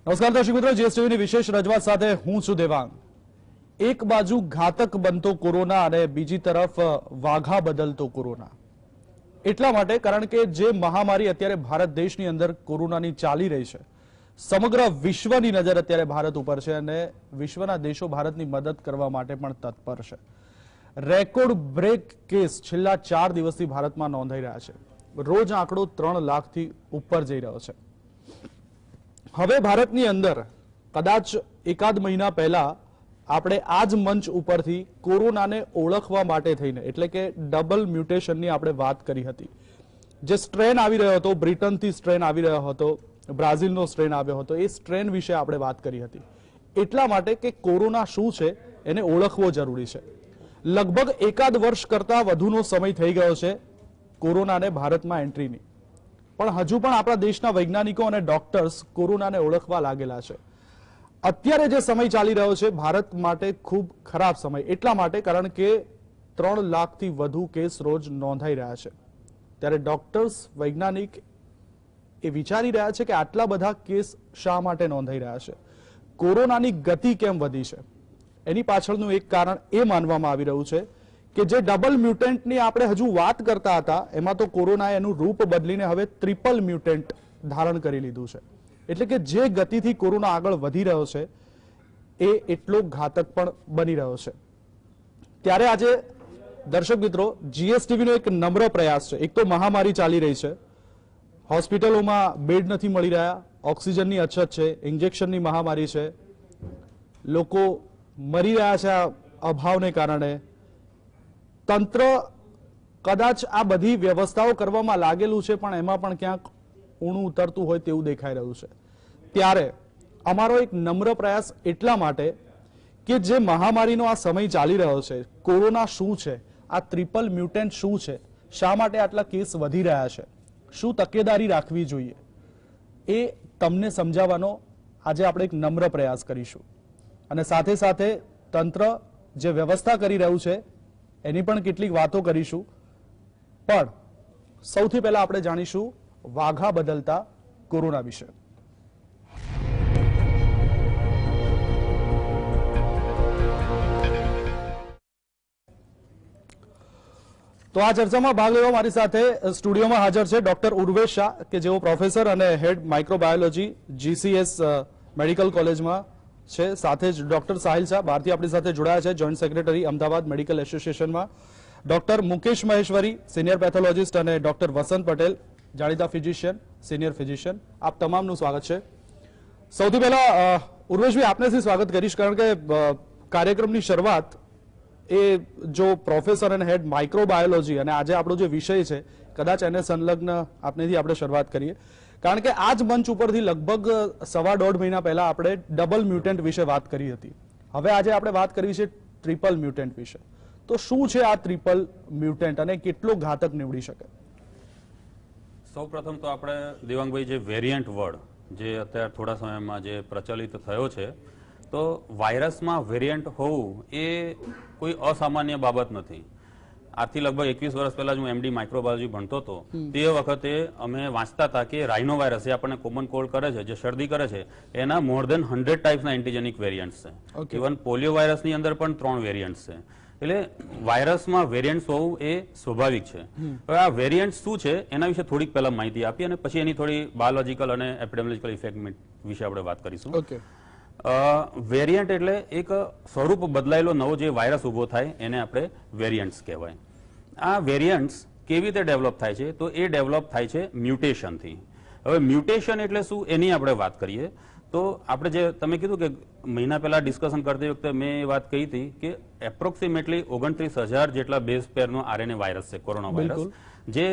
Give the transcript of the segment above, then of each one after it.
નમસ્કાર દર્શક મિત્રો, જીએસટીવીની વિશેષ રજૂઆત સાથે હું છું દેવાંગ। એક બાજુ ઘાતક બનતો કોરોના અને બીજી તરફ વાઘા બદલતો કોરોના। એટલા માટે કારણ કે જે મહામારી અત્યારે ભારત દેશની અંદર કોરોનાની ચાલી રહી છે, સમગ્ર વિશ્વની નજર અત્યારે ભારત ઉપર છે અને વિશ્વના દેશો ભારતની મદદ કરવા માટે પણ તત્પર છે। રેકોર્ડ બ્રેક કેસ છેલ્લા 4 દિવસથી ભારતમાં નોંધાઈ રહ્યા છે। રોજ આંકડો 3 લાખથી ઉપર જઈ રહ્યો છે। હવે ભારતની અંદર કદાચ એકાદ મહિના પહેલા આપણે આ જ મંચ ઉપરથી કોરોનાને ઓળખવા માટે થઈને એટલે કે ડબલ મ્યુટેશનની આપણે વાત કરી હતી। જે સ્ટ્રેન આવી રહ્યો હતો, બ્રિટનથી સ્ટ્રેન આવી રહ્યો હતો, બ્રાઝિલનો સ્ટ્રેન આવ્યો હતો, એ સ્ટ્રેન વિશે આપણે વાત કરી હતી। એટલા માટે કે કોરોના શું છે એને ઓળખવો જરૂરી છે। લગભગ એકાદ વર્ષ કરતા વધુનો સમય થઈ ગયો છે કોરોનાને ભારતમાં એન્ટ્રીની, પણ હજુ પણ આપણા દેશના વૈજ્ઞાનિકો અને ડોક્ટર્સ કોરોનાને ઓળખવા લાગેલા છે। અત્યારે જે સમય ચાલી રહ્યો છે ભારત માટે ખૂબ ખરાબ સમય, એટલા માટે કારણ કે 3 લાખથી વધુ કેસ રોજ નોંધાઈ રહ્યા છે। ત્યારે ડોક્ટર્સ, વૈજ્ઞાનિક એ વિચારી રહ્યા છે કે આટલા બધા કેસ શા માટે નોંધાઈ રહ્યા છે, કોરોનાની ગતિ કેમ વધી છે। એની પાછળનું એક કારણ એ માનવામાં આવી રહ્યું છે કે જે ડબલ મ્યુટન્ટની આપણે હજુ વાત કરતા હતા, એમાં તો કોરોનાએ એનું રૂપ બદલીને હવે ટ્રિપલ મ્યુટન્ટ ધારણ કરી લીધું છે। એટલે કે જે ગતિથી કોરોના આગળ વધી રહ્યો છે એ એટલો ઘાતક પણ બની રહ્યો છે। ત્યારે આજે દર્શક મિત્રો, જીએસટીવીનો એક નમ્ર પ્રયાસ છે। એક તો મહામારી ચાલી રહી છે, હોસ્પિટલોમાં બેડ નથી મળી રહ્યા, ઓક્સિજનની અછત છે, ઇન્જેક્શનની મહામારી છે, લોકો મરી રહ્યા છે આ અભાવને કારણે। તંત્ર કદાચ આ બધી વ્યવસ્થાઓ કરવામાં લાગેલું છે પણ એમાં પણ ક્યાંક ઊણું ઉતરતું હોય તેવું દેખાઈ રહ્યું છે। ત્યારે અમારો એક નમ્ર પ્રયાસ એટલા માટે કે જે મહામારીનો આ સમય ચાલી રહ્યો છે, કોરોના શું છે, આ ટ્રિપલ મ્યુટન્ટ શું છે, શા માટે આટલા કેસ વધી રહ્યા છે, શું તકેદારી રાખવી જોઈએ, એ તમને સમજાવવાનો આજે આપણે એક નમ્ર પ્રયાસ કરીશું। અને સાથે સાથે તંત્ર જે વ્યવસ્થા કરી રહ્યું છે એની પણ કેટલીક વાતો કરીશું। પણ સૌથી પહેલા આપણે જાણીશું વાઘા બદલતા કોરોના વિશે। તો આ ચર્ચામાં ભાગ લેવા મારી સાથે સ્ટુડિયોમાં હાજર છે ડોક્ટર ઉર્વેશ શાહ, કે જેઓ પ્રોફેસર અને હેડ માઇક્રોબાયોલોજી જીસીએસ મેડિકલ કોલેજમાં છે। સાથે જ ડોક્ટર સાહિલ શાહ બહારથી આપણી સાથે જોડાયા છે, જોઈન્ટ સેક્રેટરી અમદાવાદ મેડિકલ એસોસિએશનમાં, doctor Mukesh Maheshwari senior pathologist અને ડોક્ટર વસંત પટેલ જાણીતા ફિઝિશિયન, સિનિયર ફિઝિશિયન। આપ તમામનું સ્વાગત છે। સૌથી પહેલા ઉર્વેશભાઈ આપને સ્વાગત કરીશ, કારણ કે કાર્યક્રમની શરૂઆત એ જો પ્રોફેસર અને હેડ માઇક્રોબાયોલોજી અને આજે આપણો જે વિષય છે કદાચ એને સંલગ્ન આપનેથી આપણે શરૂઆત કરીએ, કારણ કે આ જ મંચ ઉપરથી લગભગ 1.5 મહિના પહેલા આપણે ડબલ મ્યુટન્ટ વિશે વાત કરી હતી। હવે આજે આપણે વાત કરવી છે ટ્રિપલ મ્યુટન્ટ વિશે। તો શું છે આ ટ્રિપલ મ્યુટન્ટ અને કેટલો ઘાતક નીવડી શકે? સૌપ્રથમ તો આપણે દેવાંગભાઈ જે વેરિયન્ટ વર્ડ જે અત્યારે થોડા સમયમાં જે પ્રચલિત થયો છે, તો વાયરસમાં વેરિયન્ટ હોવું એ કોઈ અસામાન્ય બાબત નથી। આજથી લગભગ 21 વર્ષ પહેલા હું એમડી માઇક્રોબાયોલોજી ભણતો હતો, તે વખતે અમે વાંચતા હતા કે રાઇનો વાયરસ એ આપણને કોમન કોલ્ડ કરે છે, જે શરદી કરે છે, એના મોર દેન 100 ટાઈપ્સના એન્ટીજેનિક વેરિયન્ટ્સ છે। ઇવન પોલિયો વાયરસની અંદર પણ 3 વેરિયન્ટ્સ છે। એટલે વાયરસમાં વેરિયન્ટ્સ હોવું એ સ્વાભાવિક છે। હવે આ વેરિયન્ટ શું છે એના વિશે થોડીક પહેલા માહિતી આપી અને પછી એની થોડી બાયોલોજીકલ અને એપિડેમિયોલોજીકલ ઇફેક્ટ વિશે આપણે વાત કરીશું। વેરિયન્ટ એટલે એક સ્વરૂપ બદલાયેલો નવો જે વાયરસ ઉભો થાય એને આપણે વેરિયન્ટ્સ કહેવાય। આ વેરિયન્ટ્સ કેવી રીતે ડેવલપ થાય છે? તો એ ડેવલપ થાય છે મ્યુટેશનથી। હવે મ્યુટેશન એટલે શું એની આપણે વાત કરીએ તો આપણે જે તમે કીધું કે મહિના પહેલા ડિસ્કશન કરતી વખતે મેં એ વાત કહી હતી કે એપ્રોક્સિમેટલી 29,000 જેટલા બેઝ પેરનો આરએનએ વાયરસ છે કોરોના વાયરસ, જે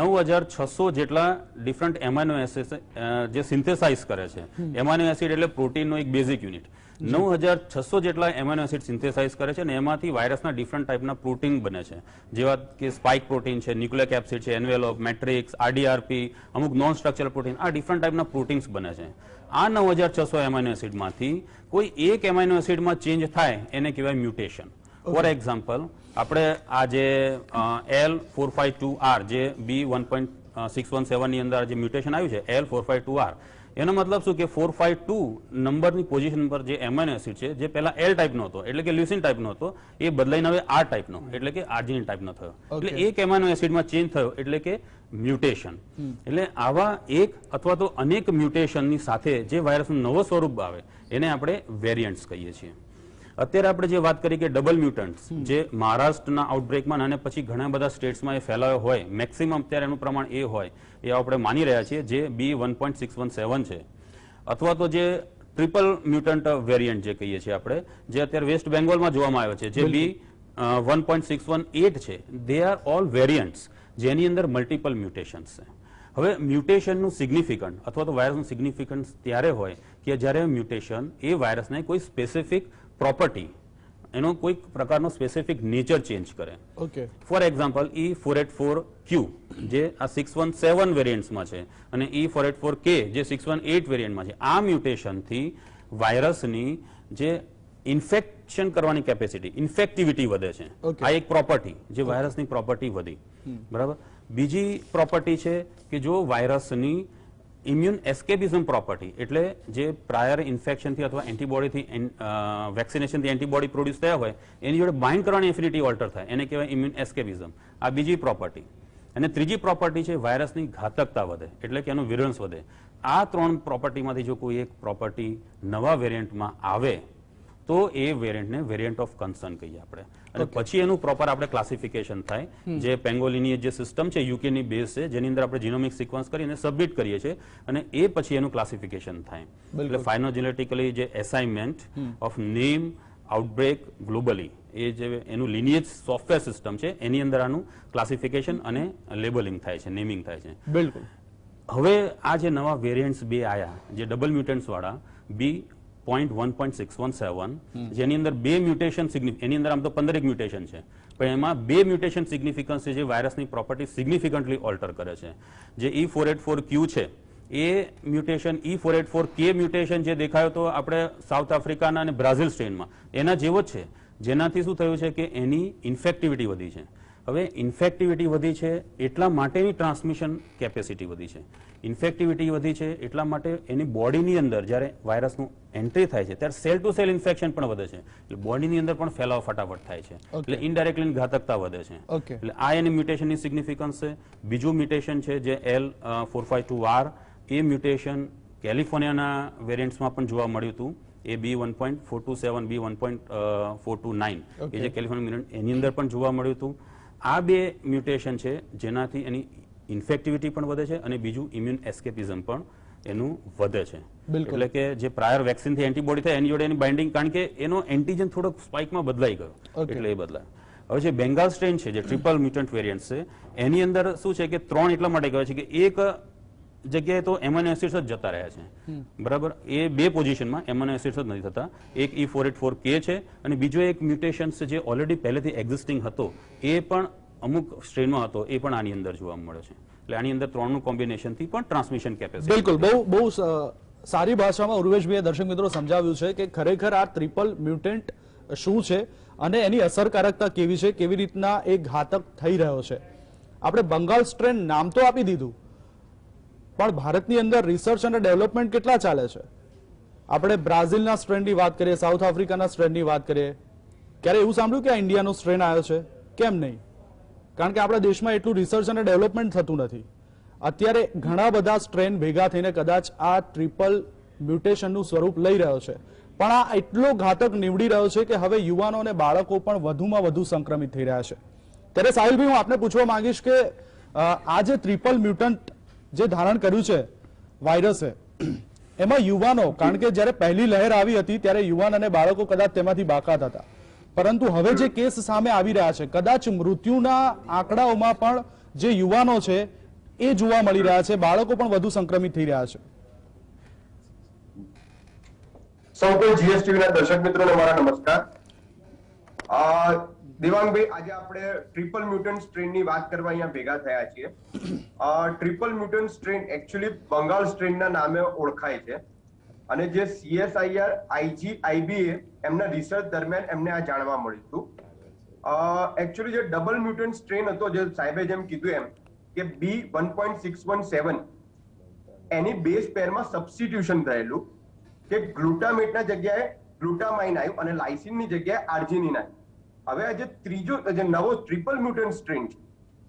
9,600 જેટલા ડિફરન્ટ એમાઇનો એસિડ જે સિન્થેસાઇઝ કરે છે। એમાઇનો એસિડ એટલે પ્રોટીનનો એક બેઝિક યુનિટ। 9,600 જેટલા એમાઇનો એસિડ સિન્થેસાઇઝ કરે છે અને એમાંથી વાયરસના ડિફરન્ટ ટાઈપના પ્રોટીન બને છે, જેવા કે સ્પાઇક પ્રોટીન છે, ન્યુક્લિક એસિડ છે, એન્વેલોપ, મેટ્રિક્સ, આરડીઆરપી, અમુક નોન સ્ટ્રક્ચરલ પ્રોટીન, આ ડિફરન્ટ ટાઈપના પ્રોટીન્સ બને છે। આ 9,600 એમાઇનો એસિડમાંથી કોઈ એક એમાઇનો એસિડમાં ચેન્જ થાય એને કહેવાય મ્યુટેશન। ફોર એક્ઝામ્પલ, આપણે આ જે L452R જે B1.617 ની અંદર જે મ્યુટેશન આવ્યું છે L452R, એનો મતલબ શું કે 452 નંબરની પોઝિશન પર જે એમિનો એસિડ છે, જે પહેલા એલ ટાઈપનો હતો એટલે કે લ્યુસીન ટાઈપનો હતો, એ બદલાઈને હવે આર ટાઈપનો એટલે કે આર્જિનિન ટાઈપનો થયો. એટલે એક એમિનો એસિડમાં ચેન્જ થયો એટલે કે મ્યુટેશન. એટલે આવા એક અથવા તો અનેક મ્યુટેશનની સાથે જે વાયરસનું નવો સ્વરૂપ આવે એને આપણે વેરિયન્ટ્સ કહીએ છીએ. અત્યારે આપણે જે વાત કરી કે ડબલ મ્યુટન્ટ્સ જે મહારાષ્ટ્રના આઉટબ્રેકમાં અને પછી ઘણા બધા સ્ટેટ્સમાં એ ફેલાયો હોય, મેક્સિમમ અત્યારે એનું પ્રમાણ એ હોય એ આપણે માની રહ્યા છીએ, જે B1.617 છે, અથવા તો જે ટ્રિપલ મ્યુટન્ટ વેરિયન્ટ જે કહીએ છીએ આપણે, જે અત્યારે વેસ્ટ બેંગોલમાં જોવામાં આવ્યો છે, જે B1.618 છે. દે આર ઓલ વેરિયન્ટ્સ જેની અંદર મલ્ટિપલ મ્યુટેશન્સ છે. હવે મ્યુટેશનનું સિગ્નિફિકન્ટ અથવા તો વાયરસનું સિગ્નિફિકન્સ ત્યારે હોય કે જ્યારે મ્યુટેશન એ વાયરસને કોઈ સ્પેસિફિક પ્રોપર્ટી, એનો કોઈ પ્રકારનો સ્પેસિફિક નેચર ચેન્જ કરે. ફોર એક્ઝામ્પલ E484Q જે આ 617 વેરિયન્ટ્સમાં છે અને E484K જે 618 વેરિયન્ટમાં છે, આ મ્યુટેશનથી વાયરસની જે ઇન્ફેક્શન કરવાની કેપેસિટી, ઇન્ફેક્ટિવિટી વધે છે. આ એક પ્રોપર્ટી, જે વાયરસની પ્રોપર્ટી વધી. બરાબર. બીજી પ્રોપર્ટી છે કે જો વાયરસની ઇમ્યુન એસ્કેપિઝમ પ્રોપર્ટી, એટલે જે પ્રાયર ઇન્ફેક્શનથી અથવા એન્ટીબોડીથી વેક્સિનેશનથી એન્ટીબોડી પ્રોડ્યુસ થયા હોય એની જોડે બાઇન્ડ કરવાની એફિનિટી ઓલ્ટર થાય, એને કહેવાય ઇમ્યુન એસ્કેપિઝમ. આ બીજી પ્રોપર્ટી. અને ત્રીજી પ્રોપર્ટી છે વાયરસની ઘાતકતા વધે, એટલે કે એનું વિરન્સ વધે. આ ત્રણ પ્રોપર્ટીમાંથી જો કોઈ એક પ્રોપર્ટી નવા વેરિયન્ટમાં આવે તો એ વેરિયન્ટને વેરિયન્ટ ઓફ કન્સર્ન કહીએ આપણે. અને પછી એનું પ્રોપર આપણે ક્લાસિફિકેશન થાય, જે પેંગોલિની જે સિસ્ટમ છે યુકેની બેઝ છે, જેની અંદર આપણે જીનોમિક સિક્વન્સ કરીને સબમિટ કરીએ છીએ અને એ પછી એનું ક્લાસિફિકેશન થાય. એટલે ફાઇનોજેનેટિકલી જે એસાઇનમેન્ટ ઓફ નેમ આઉટબ્રેક ગ્લોબલી, એ જે એનું લિનિયેજ સોફ્ટવેર સિસ્ટમ છે એની અંદર આનું ક્લાસિફિકેશન અને લેબલિંગ થાય છે, નેમિંગ થાય છે. બિલકુલ. હવે આ જે નવા વેરિયન્ટ્સ બે આયા, જે ડબલ મ્યુટન્ટ્સ વાળા B.1.617, જેની અંદર બે મ્યુટેશન, એની અંદર આમ તો 15 મ્યુટેશન છે, પણ એમાં બે મ્યુટેશન સિગ્નિફિકન્સ છે જે વાયરસની પ્રોપર્ટી સિગ્નિફિકન્ટલી ઓલ્ટર કરે છે. જે E484Q છે એ મ્યુટેશન, E484K મ્યુટેશન જે દેખાયો તો આપણે સાઉથ આફ્રિકાના અને બ્રાઝિલ સ્ટ્રેનમાં, એના જેવો જ છે. જેનાથી શું થયું છે કે એની ઇન્ફેક્ટિવિટી વધી છે. હવે ઇન્ફેક્ટિવિટી વધી છે એટલા માટેની ટ્રાન્સમિશન કેપેસિટી વધી છે. ઇન્ફેક્ટિવિટી વધી છે એટલા માટે એની બોડીની અંદર જ્યારે વાયરસનું એન્ટ્રી થાય છે ત્યારે સેલ ટુ સેલ ઇન્ફેક્શન પણ વધે છે, એટલે બોડીની અંદર પણ ફેલાવો ફટાફટ થાય છે, એટલે ઇનડાયરેક્ટલી ઘાતકતા વધે છે. એટલે આ એની મ્યુટેશનની સિગ્નિફિકન્સ છે. બીજું મ્યુટેશન છે જે L452R, એ મ્યુટેશન કેલિફોર્નિયાના વેરિયન્ટ્સમાં પણ જોવા મળ્યું હતું. એ B1.427, B1.429 એ જે કેલિફોર્નિયા એની અંદર પણ જોવા મળ્યું હતું. આ બે મ્યુટેશન છે જેનાથી એની ઇન્ફેક્ટિવિટી પણ વધે છે અને બીજું ઇમ્યુન એસ્કેપિઝમ પણ એનું વધે છે. એટલે કે જે પ્રાયર વેક્સિનથી એન્ટીબોડી થાય એની જોડે એની બાઇન્ડિંગ, કારણ કે એનો એન્ટીજન થોડોક સ્પાઇકમાં બદલાઈ ગયો એટલે એ બદલાય. હવે જે બેંગાલ સ્ટ્રેન છે, જે ટ્રિપલ મ્યુટન્ટ વેરિયન્ટ છે, એની અંદર શું છે કે 3 એટલા માટે કહે છે કે એક જગ્યાએ તો એમિનો એસિડ્સ જ જતા રહ્યા છે. બરાબર. એ બે પોઝિશનમાં એમિનો એસિડ્સ જ નથી થતા. એક E484K છે અને બીજો એક મ્યુટેશન છે જે ઓલરેડી પહેલેથી એક્ઝિસ્ટિંગ હતો, એ પણ અમુક સ્ટ્રેનમાં હતો, એ પણ આની અંદર જોવા મળે છે. એટલે આની અંદર 3નું કોમ્બિનેશનથી પણ ટ્રાન્સમિશન કેપેસિટી. બિલકુલ. બહુ સારી ભાષામાં ઉર્વેશભાઈએ દર્શક મિત્રો સમજાવ્યું છે કે ખરેખર આ ટ્રિપલ મ્યુટન્ટ શું છે અને એની અસરકારકતા કેવી છે, કેવી રીતના એ ઘાતક થઈ રહ્યો છે. આપણે બંગાળ સ્ટ્રેન નામ તો આપી દીધું, પણ ભારતની અંદર રિસર્ચ અને ડેવલપમેન્ટ કેટલા ચાલે છે? આપણે બ્રાઝિલના સ્ટ્રેનની વાત કરીએ, સાઉથ આફ્રિકાના સ્ટ્રેનની વાત કરીએ, ક્યારે એવું સાંભળ્યું કે આ ઇન્ડિયાનો સ્ટ્રેન આવ્યો છે? કેમ નહીં? કારણ કે આપણા દેશમાં એટલું રિસર્ચ અને ડેવલપમેન્ટ થતું નથી. અત્યારે ઘણા બધા સ્ટ્રેન ભેગા થઈને કદાચ આ ટ્રિપલ મ્યુટેશનનું સ્વરૂપ લઈ રહ્યો છે, પણ આ એટલો ઘાતક નીવડી રહ્યો છે કે હવે યુવાનો અને બાળકો પણ વધુમાં વધુ સંક્રમિત થઈ રહ્યા છે. ત્યારે સાહિલભાઈ, હું આપને પૂછવા માંગીશ કે આ જે ટ્રિપલ મ્યુટન્ટ જે ધારણ કર્યું છે વાયરસે, એમાં યુવાનો, કારણ કે જ્યારે પહેલી લહેર આવી હતી ત્યારે યુવાન અને બાળકો કદાચ તેમાંથી બાકાત હતા, પરંતુ હવે જે કેસ સામે આવી રહ્યા છે, કદાચ મૃત્યુના આંકડાઓમાં પણ જે યુવાનો છે એ જોવા મળી રહ્યા છે, બાળકો પણ વધુ સંક્રમિત થઈ રહ્યા છે. સૌ કોઈ જીએસટીવી ના દર્શક મિત્રોને મારા નમસ્કાર. દેવાંગભાઈ, આજે આપણે ટ્રિપલ મ્યુટન્ટ સ્ટ્રેનની વાત કરવા અહીંયા ભેગા થયા છીએ. Triple mutant strain actually Bengal સ્ટ્રેનના નામે ઓળખાય છે અને જે CSIR, IG, IBA એમના રિસર્ચ દરમિયાન એમને આ જાણવા મળ્યું હતું. એકચ્યુઅલી જે ડબલ મ્યુટન્ટ સ્ટ્રેન હતો, જે સાહેબે જેમ કીધું એમ કે B1.617, એની બેઝ પેરમાં સબસ્ટિટ્યુશન થયેલું કે ગ્લુટામેટના જગ્યાએ ગ્લુટામાઇન આવ્યું અને લાઇસિનની જગ્યાએ આર્જિનિન આવ્યું. હવે આ જે ત્રીજો જે નવો ટ્રિપલ મ્યુટન્ટ સ્ટ્રેન છે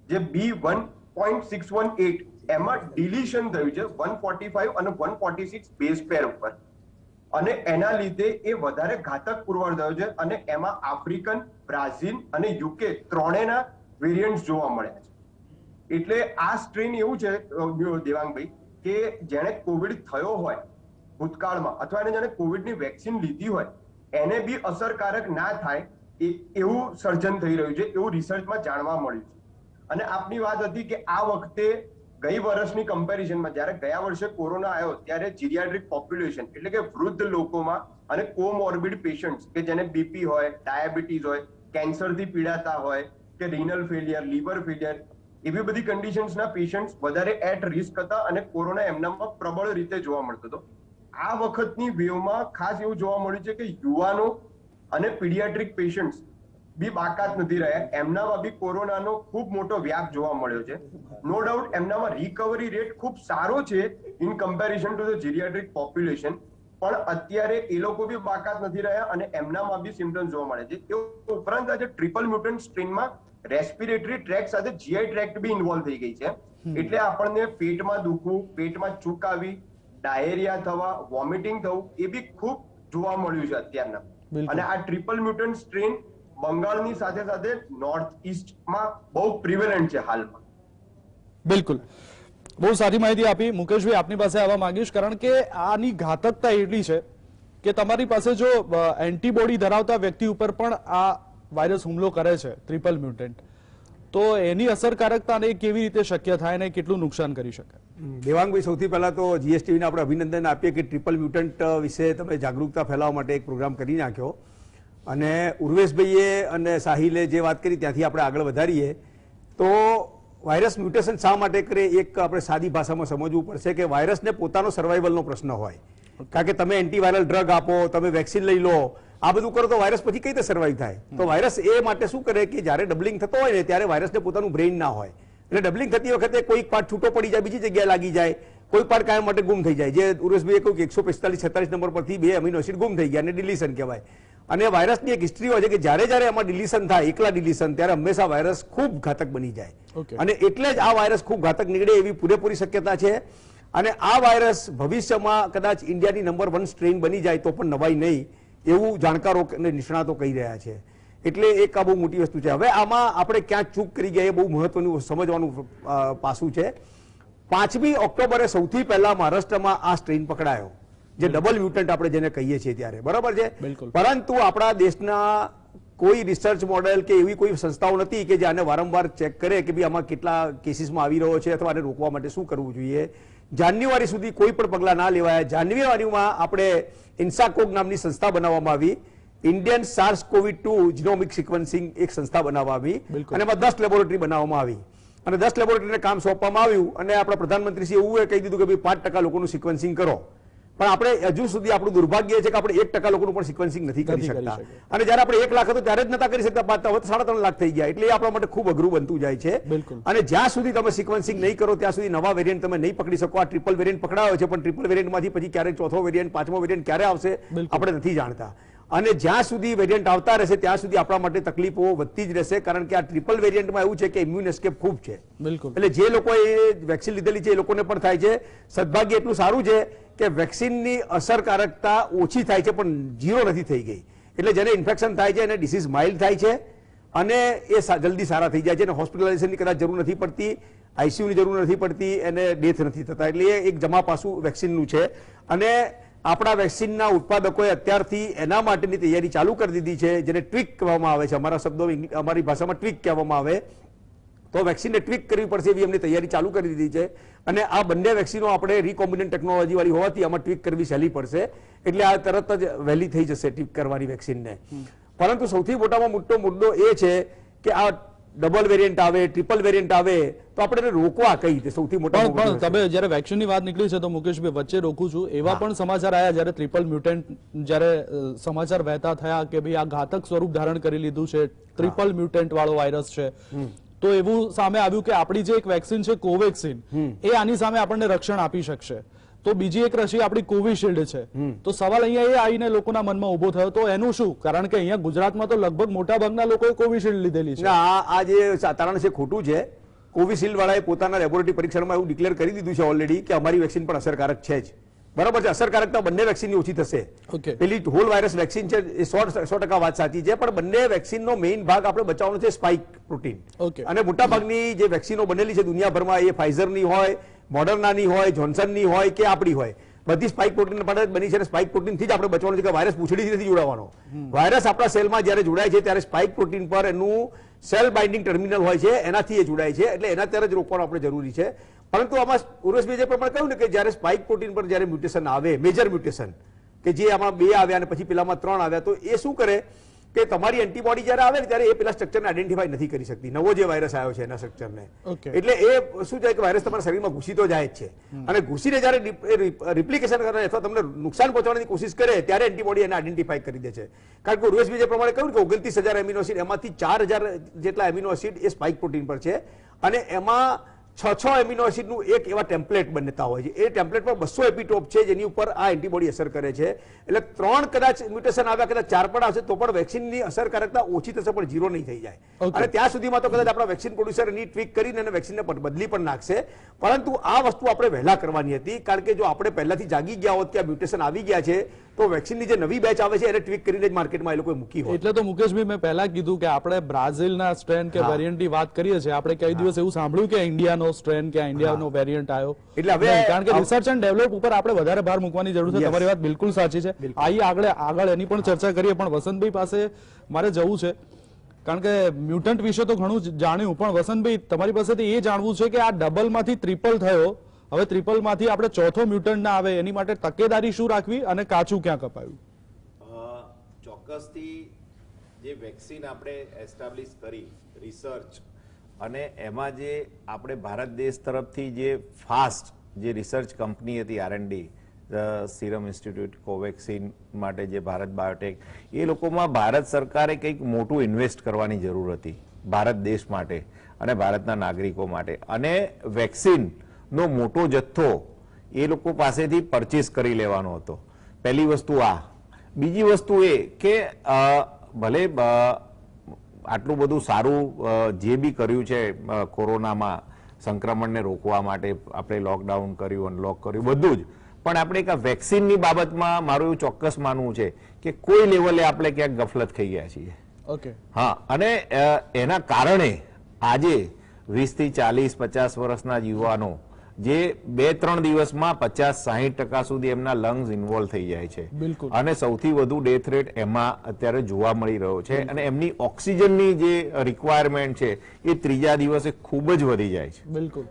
જે B1.618 એમાં ડિલીશન થયું છે 145 અને 146 બેઝ પેર ઉપર અને એના લીધે એ વધારે ઘાતક પુરવાર થયો છે અને એમાં આફ્રિકન, બ્રાઝિલ અને યુકે ત્રણેયના વેરિયન્ટ જોવા મળ્યા છે. એટલે આ સ્ટ્રેન એવું છે દેવાંગભાઈ કે જેને કોવિડ થયો હોય ભૂતકાળમાં અથવા જેને કોવિડની વેક્સિન લીધી હોય એને બી અસરકારક ના થાય એવું સર્જન થઈ રહ્યું છે, એવું રિસર્ચમાં જાણવા મળ્યું છે. અને આપની વાત હતી કે આ વખતે ગઈ વર્ષની કમ્પેરિઝનમાં જ્યારે ગયા વર્ષે કોરોના આવ્યો ત્યારે જીરિયાટ્રિક પોપ્યુલેશન એટલે કે વૃદ્ધ લોકોમાં અને કોમોર્બિડ પેશન્ટ્સ કે જેને બીપી હોય, ડાયાબિટીસ હોય, કેન્સરથી પીડાતા હોય કે રિનલ ફેલિયર, લીવર ફેલિયર એવી બધી કન્ડિશન્સના પેશન્ટ્સ વધારે એટ રિસ્ક હતા અને કોરોના એમનામાં પ્રબળ રીતે જોવા મળતો હતો. આ વખતની વેવમાં ખાસ એવું જોવા મળ્યું છે કે યુવાનો અને પીડિયાટ્રિક પેશન્ટ્સ બી બાકાત નથી રહ્યા. એમનામાં બી કોરોનાનો ખૂબ મોટો વ્યાપ જોવા મળ્યો છે. નો ડાઉટ એમનામાં રિકવરી રેટ ખૂબ સારો છે in comparison to the geriatric population, પણ અત્યારે એ લોકો બી બાકાત નથી રહ્યા અને એમનામાં બી સિમ્પટમ્સ જોવા મળે છે. એ ઉપરાંત આજે ટ્રિપલ મ્યુટન્ટ સ્ટ્રેનમાં રેસ્પિરેટરી ટ્રેક સાથે જીઆઈ ટ્રેક્ટ બી ઇન્વોલ્વ થઈ ગઈ છે. એટલે આપણને પેટમાં દુખવું, પેટમાં ચૂક આવી, ડાયેરિયા થવા, વોમિટિંગ થવું એ બી ખૂબ જોવા મળ્યું છે અત્યારના. અને આ ટ્રિપલ મ્યુટન્ટ સ્ટ્રેન બંગાળની સાથે સાથે નોર્થ ઈસ્ટમાં બહુ પ્રિવેલન્ટ છે હાલમાં. બિલકુલ, બહુ સારી માહિતી આપી. મુકેશભાઈ, આપની પાસે આવવા માંગીશ કારણ કે આની ઘાતકતા એટલી છે કે તમારી પાસે જો એન્ટીબોડી ધરાવતા વ્યક્તિ ઉપર પણ આ વાયરસ હુમલો કરે છે ટ્રિપલ મ્યુટન્ટ, તો એની અસરકારકતાને કેવી રીતે શક્ય થાય અને કેટલું નુકસાન કરી શકે? દેવાંગભાઈ, સૌથી પહેલા તો જીએસટીવીને આપણે અભિનંદન આપીએ કે ટ્રિપલ મ્યુટન્ટ વિશે તમે જાગૃતતા ફેલાવવા માટે એક પ્રોગ્રામ કરી નાખ્યો. અને ઉર્વેશભાઈએ અને સાહિલે જે વાત કરી ત્યાંથી આપણે આગળ વધારીએ તો વાયરસ મ્યુટેશન શા માટે કરે એક આપણે સાદી ભાષામાં સમજવું પડશે કે વાયરસને પોતાનો સર્વાઈવલનો પ્રશ્ન હોય. કારણ કે તમે એન્ટીવાયરલ ડ્રગ આપો, તમે વેક્સિન લઈ લો, આ બધું કરો તો વાયરસ પછી કઈ રીતે સર્વાઈવ થાય? તો વાયરસ એ માટે શું કરે કે જ્યારે ડબલિંગ થતો હોય ને ત્યારે વાયરસને પોતાનું બ્રેઇન ના હોય, એટલે ડબલિંગ થતી વખતે કોઈક પાર્ટ છૂટો પડી જાય, બીજી જગ્યાએ લાગી જાય, કોઈ પાર્ટ કાયમ માટે ગુમ થઈ જાય. જે ઉર્વેશભાઈએ કહ્યું કે 145-46 નંબર પરથી 2 અમીનો એસિડ ગુમ થઈ ગયા અને ડિલીશન કહેવાય. અને વાયરસની એક હિસ્ટ્રી હોય છે કે જ્યારે જ્યારે એમાં ડિલીશન થાય, એકલા ડિલીશન, ત્યારે હંમેશા વાયરસ ખૂબ ઘાતક બની જાય. અને એટલે જ આ વાયરસ ખૂબ ઘાતક નીકળે એવી પૂરેપૂરી શક્યતા છે. અને આ વાયરસ ભવિષ્યમાં કદાચ ઇન્ડિયાની નંબર 1 સ્ટ્રેન બની જાય તો પણ નવાઈ નહીં એવું જાણકારો અને નિષ્ણાતો કહી રહ્યા છે. એટલે એક આ બહુ મોટી વસ્તુ છે. હવે આમાં આપણે ક્યાં ચૂક કરી ગયા એ બહુ મહત્વનું સમજવાનું પાસું છે. 5મી ઓક્ટોબરે સૌથી પહેલા મહારાષ્ટ્રમાં આ સ્ટ્રેન પકડાયો, જે ડબલ મ્યુટન્ટ આપણે જેને કહીએ છીએ ત્યારે, બરાબર છે. પરંતુ આપણા દેશના કોઈ રિસર્ચ મોડેલ કે એવી કોઈ સંસ્થાઓ નથી કે જે આને વારંવાર ચેક કરે કે ભાઈ આમાં કેટલા કેસીસમાં આવી રહ્યો છે અથવા આને રોકવા માટે શું કરવું જોઈએ. જાન્યુઆરી સુધી કોઈ પણ પગલાં ના લેવાયા. જાન્યુઆરીમાં આપણે ઇન્સાકોગ નામની સંસ્થા બનાવવામાં આવી, ઇન્ડિયન SARS-CoV-2 જીનોમિક સિક્વન્સિંગ એક સંસ્થા બનાવવામાં આવી અને એમાં 10 લેબોરેટરી બનાવવામાં આવી અને 10 લેબોરેટરીને કામ સોંપવામાં આવ્યું. અને આપણા પ્રધાનમંત્રીશ્રીએ એવું કહી દીધું કે ભાઈ 5% લોકોનું સિક્વન્સિંગ કરો. પણ આપણે હજુ સુધી આપણું દુર્ભાગ્ય છે કે આપણે 1% લોકોનું પણ સિક્વન્સિંગ નથી કરી શકતા. અને જ્યારે આપણે 1 લાખ હતું ત્યારે જ નતા કરી શકતા, હવે 3.5 લાખ થઈ ગયા. એટલે એ આપણા માટે ખૂબ અઘરું બનતું જાય છે. અને જ્યાં સુધી તમે સિક્વન્સિંગ નહીં કરો ત્યાં સુધી નવા વેરિયન્ટ તમે નહીં પકડી શકો. આ ટ્રિપલ વેરિયન્ટ પકડાયો છે, પણ ટ્રિપલ વેરિયન્ટમાંથી પછી ક્યારે ચોથો વેરિયન્ટ, 5મો વેરિયન્ટ ક્યારે આવશે આપણે નથી જાણતા. અને જ્યાં સુધી વેરિયન્ટ આવતા રહેશે ત્યાં સુધી આપણા માટે તકલીફો વધતી જ રહેશે. કારણ કે આ ટ્રિપલ વેરિયન્ટમાં એવું છે કે ઇમ્યુન એસ્કેપ ખૂબ છે. એટલે જે લોકોએ વેક્સિન લીધેલી છે એ લોકોને પણ થાય છે. સદભાગ્ય એટલું સારું છે કે વેક્સિનની અસરકારકતા ઓછી થાય છે પણ 0 નથી થઈ ગઈ. એટલે જેને ઇન્ફેક્શન થાય છે એને ડિસીઝ માઇલ્ડ થાય છે અને એ જલ્દી સારા થઈ જાય છે અને હોસ્પિટલાઇઝેશનની કદાચ જરૂર નથી પડતી, આઈસીયુની જરૂર નથી પડતી, એને ડેથ નથી થતા. એટલે એ એક જમા પાસું વેક્સિનનું છે. અને આપણા વેક્સિનના ઉત્પાદકોએ અત્યારથી એના માટેની તૈયારી ચાલુ કરી દીધી છે, જેને ટ્વીક કહેવામાં આવે છે. અમારા શબ્દો અમારી ભાષામાં ટ્વીક કહેવામાં આવે. તો વેક્સિનને ટ્વીક કરવી પડશે એવી એમની તૈયારી ચાલુ કરી દીધી છે. અને આ બંને વેક્સિનો આપણે રિકોમ્બિનન્ટ ટેકનોલોજી વાળી હોવાથી આમાં ટ્વીક કરવી સહેલી પડશે. એટલે આ તરત જ વહેલી થઈ જશે ટ્વીક કરવાની વેક્સિનને. પરંતુ સૌથી મોટામાં મોટો મુદ્દો એ છે કે આ ડબલ વેરિયન્ટ આવે, ટ્રિપલ વેરિયન્ટ આવે તો આપણે એને રોકવા કઈ રીતે? સૌથી મોટા પણ તમે જ્યારે વેક્સિનની વાત નીકળી છે તો મુકેશભાઈ વચ્ચે રોકું છું, એવા પણ સમાચાર આવ્યા જ્યારે ટ્રિપલ મ્યુટન્ટ જ્યારે સમાચાર વહેતા થયા કે ભાઈ આ ઘાતક સ્વરૂપ ધારણ કરી લીધું છે, ટ્રિપલ મ્યુટન્ટ વાળો વાયરસ છે, તો એવું સામે આવ્યું કે આપણી જે એક વેક્સિન છે કોવેક્સિન એ આની સામે આપણને રક્ષણ આપી શકશે. તો બીજી એક રસી આપણી કોવિશિલ્ડ છે. તો સવાલ અહીંયા એ આવીને લોકોના મનમાં ઉભો થયો, તો એનું શું? કારણ કે અહીંયા ગુજરાતમાં તો લગભગ મોટા ભાગના લોકોએ કોવિશિલ્ડ લીધેલી છે. આ જે તારણ છે ખોટું છે. કોવિશિલ્ડ વાળાએ પોતાના લેબોરેટરી પરીક્ષણમાં એવું ડિક્લેર કરી દીધું છે ઓલરેડી કે અમારી વેક્સિન પણ અસરકારક છે જ. બરાબર છે, અસરકારકતા બંને વેક્સિનની ઓછી થશે. પેલી હોલ વાયરસ વેક્સિન છે એ 100% વાત સાચી છે, પણ બંને વેક્સિનનો મેઇન ભાગ આપણે બચાવવાનો છે સ્પાઇક પ્રોટીન. અને મોટા ભાગની જે વેક્સિનો બનેલી છે દુનિયાભરમાં, એ ફાઇઝરની હોય, મોડર્નાની હોય, જોન્સનની હોય કે આપણી હોય, બધી સ્પાઇક પ્રોટીન પર બની છે. સ્પાઇક પ્રોટીન થી જ આપણે બચવાનું છે કે વાયરસ પૂંછડીથી નથી જોડાવાનો. વાયરસ આપણા સેલમાં જ્યારે જોડાય છે ત્યારે સ્પાઇક પ્રોટીન પર એનું સેલ બાઇન્ડિંગ ટર્મિનલ હોય છે, એનાથી એ જોડાય છે, એટલે એના ત્યારે જ રોકવાનું આપણે જરૂરી છે. પરંતુ આમાં ઉર્વેશભાઈ જે પ્રમાણે કહ્યું ને કે જ્યારે સ્પાઇક પ્રોટીન પર જ્યારે મ્યુટેશન આવે, મેજર મ્યુટેશન કે જે આમાં 2 આવ્યા અને પછી પેલામાં 3 આવ્યા, તો એ શું કરે કે તમારી એન્ટીબોડી જ્યારે આવે ને ત્યારે એ પેલા સ્ટ્રક્ચરને આઈડેન્ટિફાઈ નથી કરી શકતી, નવો જે વાયરસ આવ્યો છે એના સ્ટ્રક્ચરને. એટલે એ શું છે કે વાયરસ તમારા શરીરમાં ઘૂસી તો જાય જ છે, અને ઘૂસીને જ્યારે રિપ્લિકેશન કરે અથવા તમને નુકસાન પહોંચાડવાની કોશિશ કરે ત્યારે એન્ટીબોડી એને આઈડેન્ટિફાઈ કરી દે છે. કારણ કે ઉર્વેશભાઈ જે પ્રમાણે કહ્યું કે 29,000 એમિનો એસિડ, એમાંથી 4,000 જેટલા એમિનો એસિડ એ સ્પાઇક પ્રોટીન પર છે, અને એમાં 6 એમિનો એસિડનું એક એવા ટેમ્પલેટ બનતા હોય છે. એ ટેમ્પલેટ પર 200 એપિટોપ છે જેની ઉપર આ એન્ટીબોડી અસર કરે છે. એટલે 3 કદાચ મ્યુટેશન આવ્યા, કદાચ 4 પણ આવશે તો પણ વેક્સિનની અસરકારકતા ઓછી થશે, પણ 0 નહીં થઈ જાય. અને ત્યાં સુધીમાં તો કદાચ આપણા વેક્સિન પ્રોડ્યુસર એની ટ્વીક કરીને અને વેક્સિનને બદલી પણ નાખશે. પરંતુ આ વસ્તુ આપણે વહેલા કરવાની હતી, કારણ કે જો આપણે પહેલાથી જાગી ગયા હોત કે આ મ્યુટેશન આવી ગયા છે તો વેક્સિનની જે નવી બેચ આવે છે એને ટ્વીક કરીને જ માર્કેટમાં એ લોકોએ મૂકી હોય. એટલે તો મુકેશભાઈ મેં પહેલા કીધું કે આપણે બ્રાઝિલના સ્ટ્રેન કે વેરિયન્ટની વાત કરીએ છીએ, આપણે કઈ દિવસ એવું સાંભળ્યું કે ઇન્ડિયાનો સ્ટ્રેન કે ઇન્ડિયાનો વેરિયન્ટ આવ્યો? એટલે હવે કારણ કે રિસર્ચ એન્ડ ડેવલપ ઉપર આપણે વધારે ભાર મૂકવાની જરૂર છે. તમારી વાત બિલકુલ સાચી છે. આગળ એની પણ ચર્ચા કરીએ, પણ વસંતભાઈ પાસે મારે જવું છે, કારણ કે મ્યુટન્ટ વિશે તો ઘણું જાણ્યું, પણ વસંતભાઈ તમારી પાસેથી એ જાણવું છે કે આ ડબલમાંથી ટ્રિપલ થયો, હવે ટ્રિપલમાંથી આપણે ચોથો મ્યુટન્ટ ના આવે એની માટે તકેદારી શું રાખવી અને કાચું ક્યાં કપાયું? ચોક્કસથી જે વેક્સિન આપણે એસ્ટાબ્લિશ કરી રિસર્ચ, અને એમાં જે આપણે ભારત દેશ તરફથી જે ફાસ્ટ જે રિસર્ચ કંપની હતી R&D, સિરમ ઇન્સ્ટિટ્યૂટ, કોવેક્સિન માટે જે ભારત બાયોટેક, એ લોકોમાં ભારત સરકારે કંઈક મોટું ઇન્વેસ્ટ કરવાની જરૂર હતી ભારત દેશ માટે અને ભારતના નાગરિકો માટે, અને વેક્સિનનો મોટો જથ્થો એ લોકો પાસેથી પરચેસ કરી લેવાનો હતો. પહેલી વસ્તુ આ. બીજી વસ્તુ એ કે ભલે આટલું બધું સારું જે બી કર્યું છે કોરોનામાં સંક્રમણને રોકવા માટે, આપણે લોકડાઉન કર્યું, અનલોક કર્યું, બધું જ, પણ આપણે એક વેક્સિનની બાબતમાં મારું એવું ચોક્કસ માનવું છે કે કોઈ લેવલે આપણે ક્યાંક ગફલત થઈ ગયા છીએ. હા, અને એના કારણે આજે 20 થી 40, 50 વર્ષના યુવાનો જે 2-3 દિવસમાં 50-60% સુધી એમના લંગ્સ ઇન્વોલ્વ થઈ જાય છે, અને સૌથી વધુ ડેથ રેટ એમાં અત્યારે જોવા મળી રહ્યો છે, અને એમની ઓક્સિજનની જે રિક્વાયરમેન્ટ છે એ 3જા દિવસે ખૂબ જ વધી જાય છે. બિલકુલ,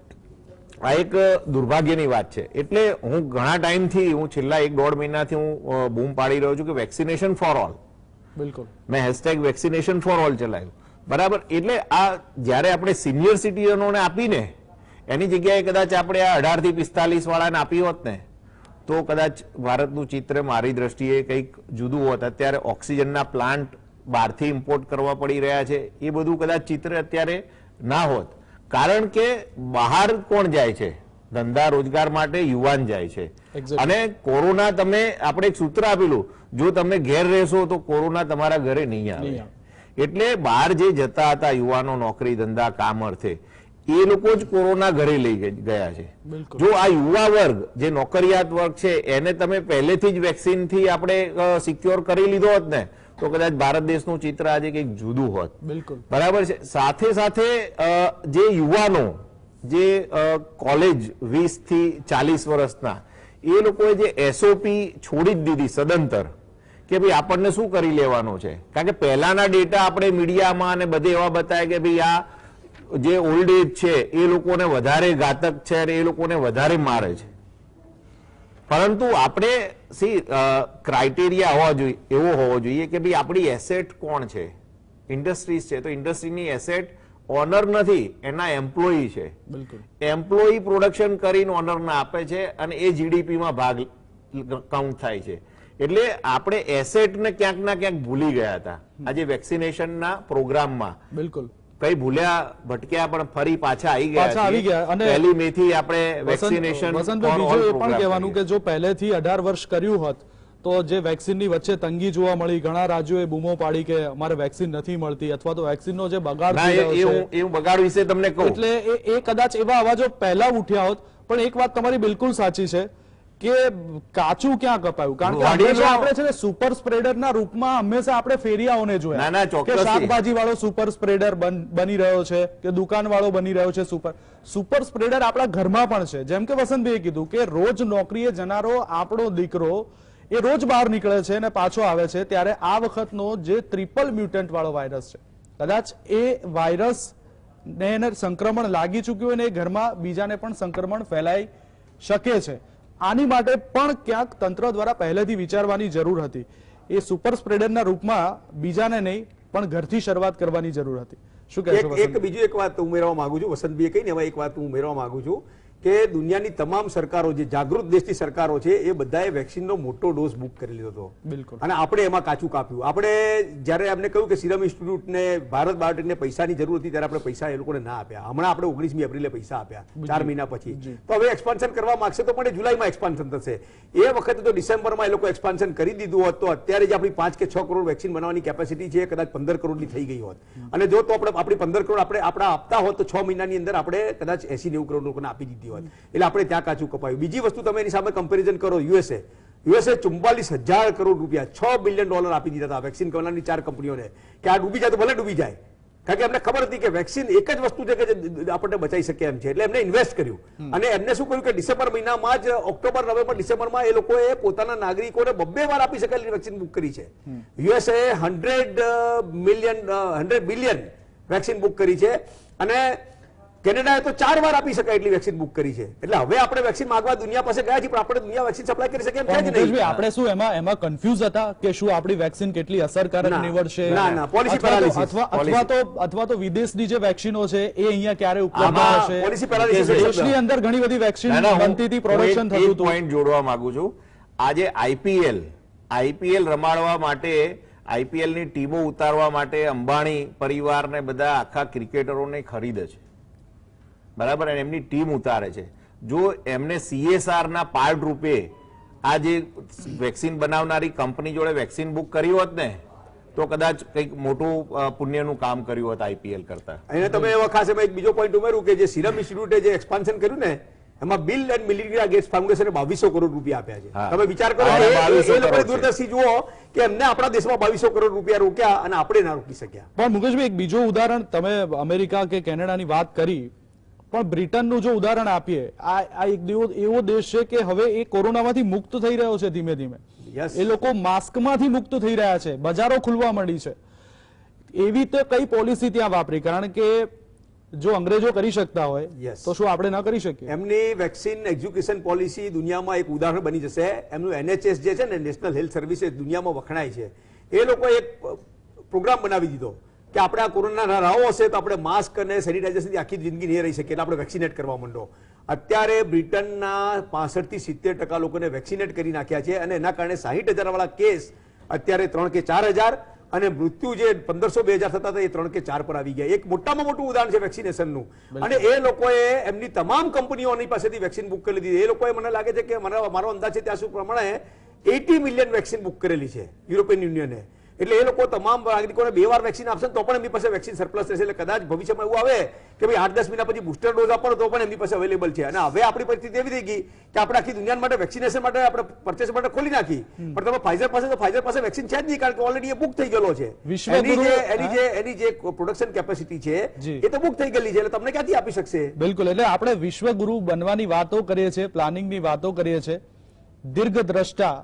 આ એક દુર્ભાગ્યની વાત છે. એટલે હું ઘણા ટાઈમથી, હું છેલ્લા 1-1.5 મહિનાથી હું બૂમ પાડી રહ્યો છું કે વેક્સિનેશન ફોર ઓલ. બિલકુલ, મેં હેશટેગ વેક્સિનેશન ફોર ઓલ ચલાવ્યું. બરાબર, એટલે આ જ્યારે આપણે સિનિયર સિટીઝનોને આપીને એની જગ્યાએ કદાચ આપણે આ 18 થી 45 વાળાને આપી હોત ને તો કદાચ ભારતનું ચિત્ર મારી દ્રષ્ટિએ કંઈક જુદું હોત. અત્યારે ઓક્સિજનના પ્લાન્ટ બહારથી ઇમ્પોર્ટ કરવા પડી રહ્યા છે, એ બધું કદાચ ચિત્ર અત્યારે ના હોત. કારણ કે બહાર કોણ જાય છે? ધંધા રોજગાર માટે યુવાન જાય છે. અને કોરોના, તમે આપણે એક સૂત્ર આપેલું, જો તમે ઘેર રહેશો તો કોરોના તમારા ઘરે નહીં આવે. એટલે બહાર જે જતા હતા યુવાનો નોકરી ધંધા કામ અર્થે, એ લોકો જ કોરોના ઘરે લઈ ગયા છે. જો આ યુવા વર્ગ જે નોકરિયાત વર્ગ છે એને તમે પહેલેથી જ વેક્સિન થી આપણે સિક્યોર કરી લીધો હોત ને તો કદાચ ભારત દેશનું ચિત્ર આજે કંઈક જુદું હોત. બરાબર છે. સાથે સાથે જે યુવાનો જે કોલેજ 20 થી 40 વર્ષના, એ લોકોએ જે SOP છોડી જ દીધી સદંતર કે ભાઈ આપણને શું કરી લેવાનું છે. કારણ કે પહેલાના ડેટા આપણે મીડિયામાં અને બધે એવા બતાવે કે ભાઈ આ જે ઓલ્ડ એજ છે એ લોકોને વધારે ઘાતક છે અને એ લોકોને વધારે મારે છે. પરંતુ આપણે ક્રાઇટેરિયા એવો હોવો જોઈએ કે ભાઈ આપણી એસેટ કોણ છે? ઇન્ડસ્ટ્રીઝ છે, તો ઇન્ડસ્ટ્રીની એસેટ ઓનર નથી, એના એમ્પ્લોયી છે. એમ્પ્લોયી પ્રોડક્શન કરીને ઓનરને આપે છે અને એ જીડીપીમાં ભાગ કાઉન્ટ થાય છે. એટલે આપણે એસેટને ક્યાંક ના ક્યાંક ભૂલી ગયા હતા આજે વેક્સિનેશનના પ્રોગ્રામમાં. બિલકુલ, કઈ ભૂલ્યા ભટક્યા પણ ફરી પાછા આવી આવી ગયા. ગયા અને પહેલી મે થી આપણે વેક્સિનેશન વસંતભાઈ, બીજું એ પણ કહેવાનું કે જો પહેલેથી 18 વર્ષ કર્યું હોત તો જે વેક્સિનની વચ્ચે તંગી જોવા મળી, ઘણા રાજ્યોએ બૂમો પાડી કે અમારે વેક્સિન નથી મળતી, અથવા તો વેક્સિનનો જે બગાડ થઈ રહ્યો છે, એવું બગાડ વિશે તમને કહું એટલે એ કદાચ એવા અવાજો પહેલા ઉઠ્યા હોત. પણ એક વાત તમારી બિલકુલ સાચી છે કે કાચું ક્યાં કપાયું, કારણ કે હંમેશા આપણે છે ને સુપર સ્પ્રેડરના રૂપમાં હંમેશા આપણે ફેરિયાઓને ના, જોયા ના, કે ચોક્કસથી. શાકભાજી વાળો સુપર સ્પ્રેડર બની રહ્યો છે કે દુકાન વાળો બની રહ્યો છે. સુપર સ્પ્રેડર આપણા ઘરમાં પણ છે. જેમ કે વસંતભાઈએ કીધું કે રોજ નોકરીએ જનારો આપણો દીકરો એ રોજ બહાર નીકળે છે અને પાછો આવે છે, ત્યારે આ વખતનો જે ટ્રિપલ મ્યુટન્ટ વાળો વાયરસ છે, કદાચ એ વાયરસ ને એને સંક્રમણ લાગી ચૂક્યું અને એ ઘરમાં બીજાને પણ સંક્રમણ ફેલાઈ શકે છે. આની માટે પણ ક્યાંક તંત્ર દ્વારા પહેલેથી વિચારવાની જરૂર હતી. એ સુપર સ્પ્રેડરના રૂપમાં બીજાને નહીં પણ ઘરથી શરૂઆત કરવાની જરૂર હતી. શું કહેશો? એક બીજું એક વાત ઉમેરવા માંગુ છું, વસંતભાઈએ કહી ને એમાં એક વાત હું ઉમેરવા માંગુ છું કે દુનિયાની તમામ સરકારો, જે જાગૃત દેશની સરકારો છે, એ બધાએ વેક્સિનનો મોટો ડોઝ બુક કરી લીધો હતો. બિલકુલ. અને આપણે એમાં કાચું કાપ્યું. આપણે જ્યારે એમને કહ્યું કે સિરમ ઇન્સ્ટિટ્યૂટને, ભારત બાયોટેકને પૈસાની જરૂર હતી, ત્યારે આપણે પૈસા એ લોકોને ના આપ્યા. હમણાં આપણે 19મી એપ્રિલે પૈસા આપ્યા 4 મહિના પછી. તો હવે એક્સપાન્શન કરવા માંગશે તો પણ જુલાઈમાં એક્સપાન્શન થશે. એ વખતે તો ડિસેમ્બરમાં એ લોકો એક્સપાન્શન કરી દીધું હોત તો અત્યારે જે આપણી 5 કે 6 કરોડ વેક્સિન બનાવવાની કેપેસિટી છે, કદાચ 15 કરોડની થઈ ગઈ હોત. અને જો તો આપણી 15 કરોડ આપણે આપતા હોત તો 6 મહિનાની અંદર આપણે કદાચ 80-90 કરોડ લોકોને આપી દીધી હોત. એટલે આપણે ત્યાં કાચું કપાયું. બીજી વસ્તુ તમે એની સામે કમ્પેરિઝન કરો, યુએસએ 44,000 કરોડ રૂપિયા, $6 બિલિયન આપી દીધા હતા વેક્સિન કરનારની 4 કંપનીઓને કે આ ડૂબી જાય તો ભલે ડૂબી જાય. કારણ કે એમને ખબર હતી કે વેક્સિન એક જ વસ્તુ છે કે જે આપણને બચાવી શકે એમ છે. એટલે એમને ઇન્વેસ્ટ કર્યું. અને એમને શું કહ્યું કે ડિસેમ્બર મહિનામાં જ, ઓક્ટોબર, નવેમ્બર, ડિસેમ્બરમાં એ લોકોએ પોતાના નાગરિકોને 2 વાર આપી શકાય વેક્સિન બુક કરી છે. યુએસએ 100 બિલિયન વેક્સિન બુક કરી છે અને કેનેડાએ તો 4 વાર આપી શકાય એટલી વેક્સિન બુક કરી છે. એટલે હવે આપણે વેક્સિન માંગવા દુનિયા પાસે ગયા છીએ, પણ આપણે દુનિયા વેક્સિન સપ્લાય કરી શકીએ એમ છે જ નહીં. આપણે શું એમાં કન્ફ્યુઝ હતા કે શું આપણી વેક્સિન કેટલી અસરકારક નીવડશે, ના, પોલિસી પેરાલિસિસ. અથવા તો વિદેશની જે વેક્સિનો છે એ અહીંયા ક્યારે ઉપલબ્ધ હશે. Policy paralysis. દેશની અંદર ઘણી બધી વેક્સિન બનતી હતી, પ્રોડક્શન થતું હતું. પોઈન્ટ જોડવા માંગુ છું. આજે આઈપીએલ રમાડવા માટે, આઈપીએલ ની ટીમો ઉતારવા માટે અંબાણી પરિવારને બધા આખા ક્રિકેટરોને ખરીદે છે, બરાબર, અને એમની ટીમ ઉતારે છે. જો એમને CSR ના પાર્ટ રૂપે આ જે વેક્સિન બનાવનારી કંપની જોડે વેક્સિન બુક કરી હોત ને તો કદાચ કંઈક મોટું પુણ્યનું કામ કર્યું હોત આઈપીએલ કરતા. અને તમે એવા ખાસ એમાં એક બીજો પોઈન્ટ ઉમેર્યું કે જે સિરમ ઇન્સ્ટિટ્યૂટે જે એક્સપાન્શન કર્યું ને, એમાં બિલ એન્ડ મિલિન્ડા ગેટ્સ ફાઉન્ડેશને 2200 કરોડ રૂપિયા આપ્યા છે. તમે વિચાર કરો, એ લોકોએ દૂરદર્શી જુઓ કે એમને આપણા દેશમાં 2200 કરોડ રૂપિયા રોક્યા અને આપણે ના રોકી શક્યા. પણ મુકેશભાઈ, એક બીજો ઉદાહરણ, તમે અમેરિકા કે કેનેડાની વાત કરી, પણ બ્રિટનનું જો ઉદાહરણ આપીએ, આ એક એવો દેશ છે કે હવે એ કોરોનામાંથી મુક્ત થઈ રહ્યો છે ધીમે ધીમે. એ લોકો માસ્કમાંથી મુક્ત થઈ રહ્યા છે, બજારો ખુલવા માંડી છે. એવી તો કઈ પોલિસી ત્યાં વાપરી? કારણ કે જો અંગ્રેજો કરી શકતા હોય તો શું આપણે ના કરી શકીએ? એમની વેક્સિન એજ્યુકેશન પોલિસી દુનિયામાં એક ઉદાહરણ બની જશે. એમનું NHS જે છે ને, નેશનલ હેલ્થ સર્વિસીસ, દુનિયામાં વખણાય છે. એ લોકો એક પ્રોગ્રામ બનાવી દીધો કે આપણે આ કોરોના રાહો હશે તો આપણે માસ્ક અને સેનિટાઇઝેશનથી આખી જિંદગી નહીં રહી શકીએ, એટલે આપણે વેક્સિનેટ કરવા માંડો. અત્યારે બ્રિટનના 65 થી 70% લોકોને વેક્સિનેટ કરી નાખ્યા છે અને એના કારણે 60,000 વાળા કેસ અત્યારે 3 કે 4,000 અને મૃત્યુ જે 1500-2000 થતા હતા એ 3 કે 4 પર આવી ગયા. એક મોટામાં મોટું ઉદાહરણ છે વેક્સિનેશનનું. અને એ લોકોએ એમની તમામ કંપનીઓની પાસેથી વેક્સિન બુક કરી લીધી. એ લોકોએ, મને લાગે છે કે મારો અંદાજ છે ત્યાં સુધી પ્રમાણે 80 મિલિયન વેક્સિન બુક કરેલી છે યુરોપિયન યુનિયને. એટલે એ લોકો તમામ નાગરિકોને 2 વાર વેક્સિન આપશે તો પણ એમની પાસે વેક્સિન સરપ્લસ રહેશે. એટલે કદાચ ભવિષ્યમાં એવું આવે કે ભાઈ 8-10 મહિના પછી બુસ્ટર ડોઝ આપવાનો તો પણ એમની પાસે અવેલેબલ છે. અને હવે આપણી પરિસ્થિતિ એવી થઈ ગઈ કે આપણે આખી દુનિયા માટે વેક્સિનેશન માટે આપણે પરચેસ માટે ખોલી નાખી, પણ તમે ફાઇઝર પાસે વેક્સિન છે જ નહીં, કારણ કે ઓલરેડી એ બુક થઈ ગયેલો છે. એની જે પ્રોડક્શન કેપેસિટી છે એ તો બુક થઈ ગયેલી છે, એટલે તમને ક્યાંથી આપી શકશે? બિલકુલ. એટલે આપણે વિશ્વગુરુ બનવાની વાતો કરીએ છીએ, પ્લાનિંગની વાતો કરીએ છીએ, દીર્ઘદ્રષ્ટા,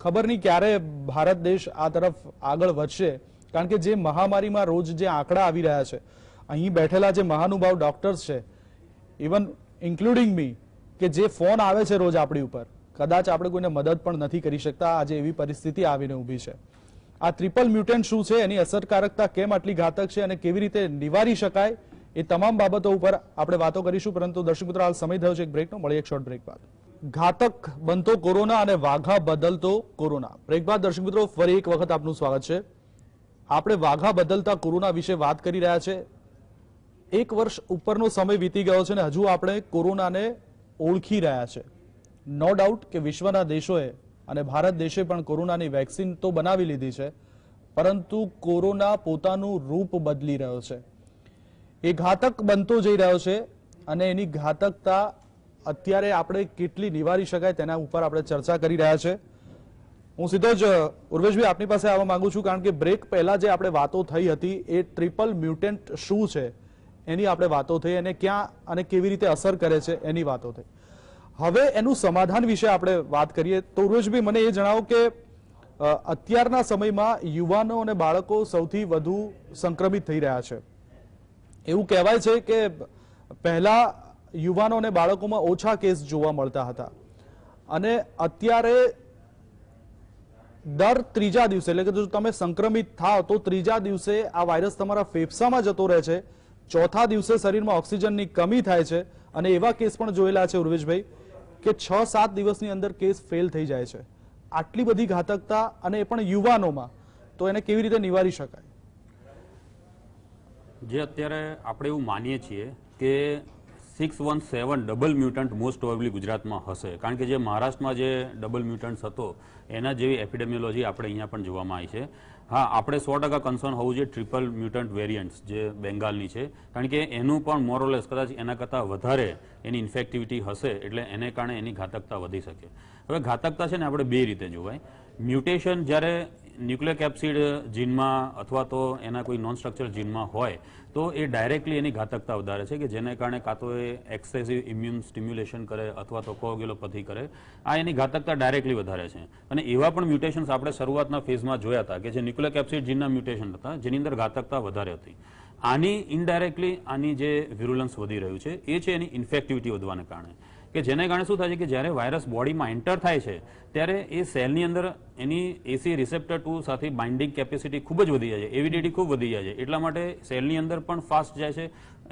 ખબર નહીં ક્યારે ભારત દેશ આ તરફ આગળ વધશે. કારણ કે જે મહામારીમાં રોજ જે આંકડા આવી રહ્યા છે, અહીં બેઠેલા જે મહાનુભાવ ડોક્ટર્સ છે, ઇવન ઇન્ક્લુડિંગ મી, કે જે ફોન આવે છે રોજ આપણી ઉપર, કદાચ આપણે કોઈને મદદ પણ નથી કરી શકતા. આજે એવી પરિસ્થિતિ આવીને ઊભી છે. આ ટ્રિપલ મ્યુટન્ટ શું છે, એની અસરકારકતા કેમ આટલી ઘાતક છે અને કેવી રીતે નિવારી શકાય, એ તમામ બાબતો ઉપર આપણે વાતો કરીશું. પરંતુ દર્શક મિત્રો, હાલ સમય થયો છે એક બ્રેકનો. મળીએ એક શોર્ટ બ્રેક બાદ. ઘાતક બનતો કોરોના અને વાઘા બદલતો કોરોના. બ્રેક બાદ દર્શક મિત્રો ફરી એક વખત આપનું સ્વાગત છે. આપણે વાઘા બદલતા કોરોના વિશે વાત કરી રહ્યા છે. 1 વર્ષ ઉપરનો સમય વીતી ગયો છે અને હજુ આપણે કોરોનાને ઓળખી રહ્યા છે. નો ડાઉટ કે વિશ્વના દેશોએ અને ભારત દેશે પણ કોરોનાની વેક્સિન તો બનાવી લીધી છે, પરંતુ કોરોના પોતાનું રૂપ બદલી રહ્યો છે. એ ઘાતક બનતો જઈ રહ્યો છે અને એની ઘાતકતા અત્યારે આપણે કેટલી નિવારી શકાય તેના ઉપર આપણે ચર્ચા કરી રહ્યા છે. હું સીધો જ ઉર્વેશભાઈ આપની પાસે આવવા માંગુ છું, કારણ કે બ્રેક પહેલા જે આપણે વાતો થઈ હતી એ ટ્રિપલ મ્યુટન્ટ શું છે એની આપણે વાતો થઈ, અને ક્યાં અને કેવી રીતે અસર કરે છે એની વાતો થઈ. હવે એનું સમાધાન વિશે આપણે વાત કરીએ તો ઉર્વેશભાઈ મને એ જણાવો કે અત્યારના સમયમાં યુવાનો અને બાળકો સૌથી વધુ સંક્રમિત થઈ રહ્યા છે. એવું કહેવાય છે કે પહેલા યુવાનો અને બાળકોમાં ઓછા કેસ જોવા મળતા હતા અને અત્યારે દર ત્રીજા દિવસે, એટલે કે જો તમે સંક્રમિત થાવ તો ત્રીજા દિવસે આ વાયરસ તમારા ફેફસામાં જતો રહે છે, ચોથા દિવસે શરીરમાં ઓક્સિજનની કમી થાય છે અને એવા કેસ પણ જોયેલા છે ઉર્વેશભાઈ કે 6-7 દિવસની અંદર કેસ ફેલ થઈ જાય છે. આટલી બધી ઘાતકતા અને એ પણ યુવાનોમાં, તો એને કેવી રીતે નિવારી શકાય? જે અત્યારે આપણે એવું માનીએ છીએ કે 617 ડબલ મ્યુટન્ટ મોસ્ટ પ્રોબેબલી ગુજરાતમાં હશે, કારણ કે જે મહારાષ્ટ્રમાં જે ડબલ મ્યુટન્ટ હતો એના જેવી એપિડેમિયોલોજી આપણે અહીંયા પણ જોવામાં આવી છે. હા, આપણે 100% કન્સર્ન હોવું જોઈએ ટ્રિપલ મ્યુટન્ટ વેરિયન્ટ્સ જે બેંગાલની છે, કારણ કે એનું પણ મોરલેસ કદાચ એના કરતાં વધારે એની ઇન્ફેક્ટિવિટી હશે, એટલે એને કારણે એની ઘાતકતા વધી શકે. હવે ઘાતકતા છે ને આપણે બે રીતે જોવાય. મ્યુટેશન જ્યારે ન્યુક્લિયોકેપ્સિડ જીનમાં અથવા તો એના કોઈ નોન સ્ટ્રક્ચરલ જીનમાં હોય તો એ ડાયરેક્ટલી એની ઘાતકતા વધારે છે, કે જેને કારણે કાં તો એ એક્સેસિવ ઇમ્યુન સ્ટિમ્યુલેશન કરે અથવા તો કોગ્યુલોપેથી કરે. આ એની ઘાતકતા ડાયરેક્ટલી વધારે છે. અને એવા પણ મ્યુટેશન્સ આપણે શરૂઆતના ફેઝમાં જોયા હતા કે જે ન્યુક્લિયોકેપ્સિડ જીનના મ્યુટેશન હતા, જેની અંદર ઘાતકતા વધારે હતી. આની ઇનડાયરેક્ટલી આની જે વિરુલન્સ વધી રહ્યું છે એ છે એની ઇન્ફેક્ટિવિટી વધવાને કારણે, કે જેને કારણે શું થાય છે કે જ્યારે વાયરસ બોડીમાં એન્ટર થાય છે ત્યારે એ સેલની અંદર એની એસી રિસેપ્ટર 2 સાથે બાઇન્ડિંગ કેપેસિટી ખૂબ જ વધી જાય છે, એવીડીટી ખૂબ વધી જાય છે. એટલા માટે સેલની અંદર પણ ફાસ્ટ જાય છે,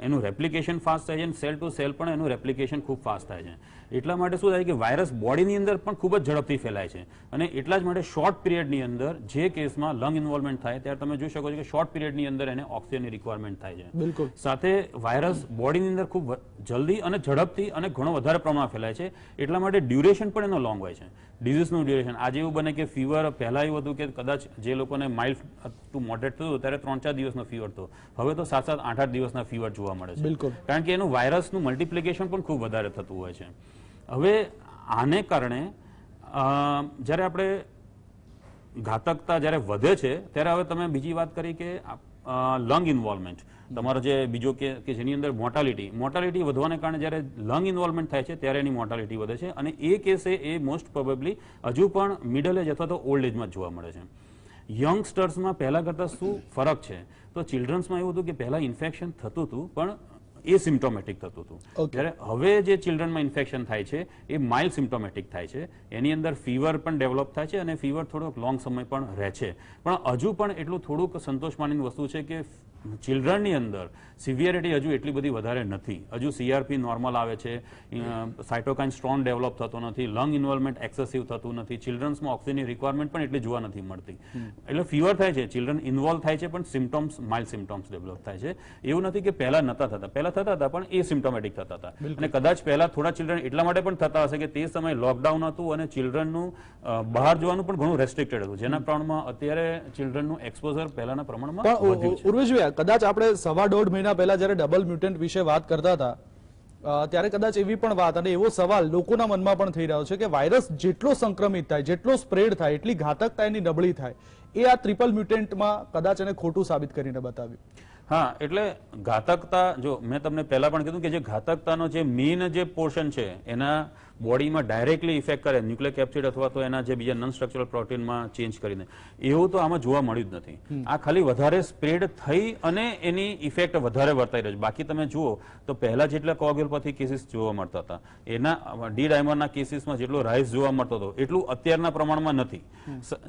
એનું રેપ્લિકેશન ફાસ્ટ થાય છે, અને સેલ ટુ સેલ પણ એનું રેપ્લિકેશન ખૂબ ફાસ્ટ થાય છે. એટલા માટે શું થાય કે વાયરસ બોડીની અંદર પણ ખૂબ જ ઝડપથી ફેલાય છે. અને એટલા જ માટે શોર્ટ પિરિયડની અંદર જે કેસમાં લંગ ઇન્વોલ્વમેન્ટ થાય ત્યારે તમે જોઈ શકો છો કે શોર્ટ પિરિયડની અંદર એને ઓક્સિજનની રિક્વાયરમેન્ટ થાય છે. બિલકુલ. સાથે વાયરસ બોડીની અંદર ખૂબ જલ્દી અને ઝડપથી અને ઘણો વધારે પ્રમાણમાં ફેલાય છે. એટલા માટે ડ્યુરેશન પણ એનો લોંગ હોય છે, ડિઝીઝનું ડ્યુરેશન. આજે એવું બને કે ફીવર પહેલા એવું હતું કે કદાચ જે લોકોને માઇલ્ડ ટુ મોડરેટ થતું ત્યારે 3-4 દિવસનો ફીવર હતો, હવે તો 7-7, 8-8 દિવસના ફીવર જોવા મળે છે. બિલકુલ. કારણ કે એનું વાયરસનું મલ્ટિપ્લિકેશન પણ ખૂબ વધારે થતું હોય છે. હવે આને કારણે જ્યારે આપણે ઘાતકતા જ્યારે વધે છે ત્યારે હવે તમે બીજી વાત કરી કે લંગ ઇન્વોલ્વમેન્ટ, તમારો જે બીજો કે જેની અંદર મોર્ટાલિટી વધવાને કારણે જ્યારે લંગ ઇન્વોલ્વમેન્ટ થાય છે ત્યારે એની મોર્ટાલિટી વધે છે. અને એ કેસે એ મોસ્ટ પ્રોબેબલી હજુ પણ મિડલ એજ અથવા તો ઓલ્ડ એજમાં જોવા મળે છે. યંગસ્ટર્સમાં પહેલા કરતાં શું ફરક છે તો ચિલ્ડ્રન્સમાં એવું હતું કે પહેલા ઇન્ફેક્શન થતું હતું પણ એ સિમ્પ્ટોમેટિક થતું હતું, જ્યારે હવે જે ચિલ્ડ્રનમાં ઇન્ફેક્શન થાય છે એ માઇલ્ડ સિમ્પ્ટોમેટિક થાય છે. એની અંદર ફીવર પણ ડેવલપ થાય છે અને ફીવર થોડોક લોંગ સમય પણ રહે છે. પણ હજુ પણ એટલું થોડુંક સંતોષ માનીની વસ્તુ છે કે ચિલ્ડ્રનની અંદર સિવિયરિટી હજુ એટલી બધી વધારે નથી. હજુ સીઆરપી નોર્મલ આવે છે, સાયટોકાઇન સ્ટ્રોંગ ડેવલપ થતો નથી, લંગ ઇન્વોલ્વમેન્ટ એક્સેસિવ થતું નથી, ચિલ્ડ્રન્સમાં ઓક્સિજનની રિક્વાયરમેન્ટ પણ એટલી જોવા નથી મળતી. એટલે ફીવર થાય છે, ચિલ્ડ્રન ઇન્વોલ્વ થાય છે, પણ સિમ્ટમ્સ માઇલ્ડ સિમ્ટમ્સ ડેવલપ થાય છે. એવું નથી કે પહેલા નતા થતા, પહેલા થતા હતા પણ એ સિમ્ટોમેટિક થતા હતા. અને કદાચ પહેલા થોડા ચિલ્ડ્રન એટલા માટે પણ થતા હશે કે તે સમયે લોકડાઉન હતું અને ચિલ્ડ્રનનું બહાર જવાનું પણ ઘણું રેસ્ટ્રિક્ટેડ હતું, જેના પ્રમાણમાં અત્યારે ચિલ્ડ્રનનું એક્સપોઝર પહેલાના પ્રમાણમાં વધ્યું છે. ઉર્વેશભાઈ, કદાચ આપણે 1.5 મહિના પહેલા જ્યારે ડબલ મ્યુટન્ટ વિશે વાત કરતા હતા ત્યારે કદાચ એવી પણ વાત અને એવો સવાલ લોકોના મનમાં પણ થઈ રહ્યો છે કે વાયરસ જેટલો સંક્રમિત થાય, જેટલો સ્પ્રેડ થાય, એટલી ઘાતકતા એની નબળી થાય. એ આ ટ્રિપલ મ્યુટન્ટમાં કદાચ એને ખોટું સાબિત કરીને બતાવ્યું. હા, એટલે ઘાતકતા, જો મેં તમને પહેલા પણ કીધું કે જે ઘાતકતાનો જે મેઇન જે પોર્શન છે એના બોડીમાં ડાયરેક્ટલી ઇફેક્ટ કરે ન્યુક્લિયોકેપ્સિડ અથવા તો એના જે બીજા નોન સ્ટ્રક્ચરલ પ્રોટીનમાં ચેન્જ કરીને, એવું તો આમાં જોવા મળ્યું જ નથી. આ ખાલી વધારે સ્પ્રેડ થઈ અને એની ઇફેક્ટ વધારે વર્તાઈ રહી છે. બાકી તમે જુઓ તો પહેલા જેટલા કોગ્યુલોપેથી કેસીસ જોવા મળતા હતા, એના ડી ડાયમરના કેસીસમાં જેટલો રાઇઝ જોવા મળતો હતો એટલું અત્યારના પ્રમાણમાં નથી.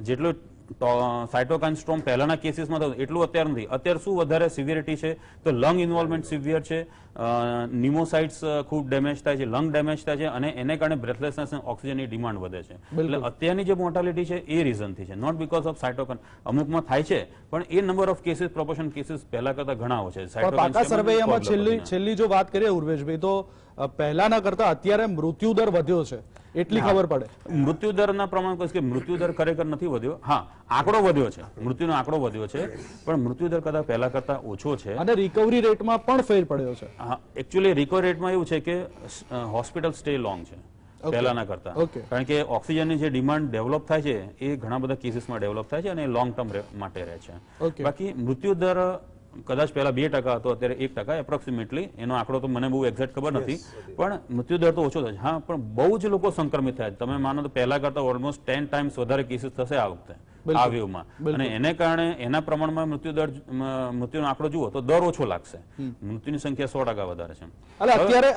જેટલો સાયટોકાઇન સ્ટોર્મ પહેલાના કેસીસમાં થતું એટલું અત્યારે નથી. અત્યારે શું વધારે સિવિયરિટી છે તો લંગ ઇન્વોલ્વમેન્ટ સિવિયર છે, નિમોસાઇટ્સ ખૂબ ડેમેજ થાય છે, લંગ ડેમેજ થાય છે અને એને કારણે બ્રેથલેસનેસ અને ઓક્સિજનની ડિમાન્ડ વધે છે. એટલે અત્યારની જે મોર્ટાલિટી છે એ રીઝનથી છે, નોટ બીકોઝ ઓફ સાયટોકાઇન. અમુકમાં થાય છે પણ એ number of cases proportion cases પહેલા કરતા ઘણા ઓછા છે. પાકા સર્વેમાં છેલ્લી જો વાત કરીએ ઉર્વેશભાઈ, તો પહેલાના કરતા અત્યારે મૃત્યુદર વધ્યો છે એટલી ખબર પડે. મૃત્યુદરના પ્રમાણ કહીશ કે મૃત્યુદર ખરેખર નથી વધ્યો. હા, આંકડો વધ્યો છે, મૃત્યુનો આંકડો વધ્યો છે, પણ મૃત્યુદર કદાચ પહેલા કરતા ઓછો છે અને રિકવરી રેટમાં પણ ફેર પડ્યો છે. હા, એકચ્યુઅલી રિકવરી રેટમાં એવું છે કે હોસ્પિટલ સ્ટે લોંગ છે પહેલાના કરતા, કારણ કે ઓક્સિજનની જે ડિમાન્ડ ડેવલપ થાય છે એ ઘણા બધા કેસીસમાં ડેવલપ થાય છે અને લોંગ ટર્મ માટે રહે છે. બાકી મૃત્યુદર કદાચ પહેલા 2% હતો, અત્યારે 1% એપ્રોક્સિમેટલી. એનો આંકડો તો મને બહુ એક્ઝેક્ટ ખબર નથી, પણ મૃત્યુદર તો ઓછો થાય. હા, પણ બહુ જ લોકો સંક્રમિત થયા. તમે માનો તો પહેલા કરતા ઓલમોસ્ટ 10 ટાઈમ્સ વધારે કેસીસ થશે આ વખતે આ વેવમાં, અને એને કારણે એના પ્રમાણમાં મૃત્યુનો આંકડો જુઓ તો દર ઓછો લાગશે. મૃત્યુની સંખ્યા 100% વધારે છે.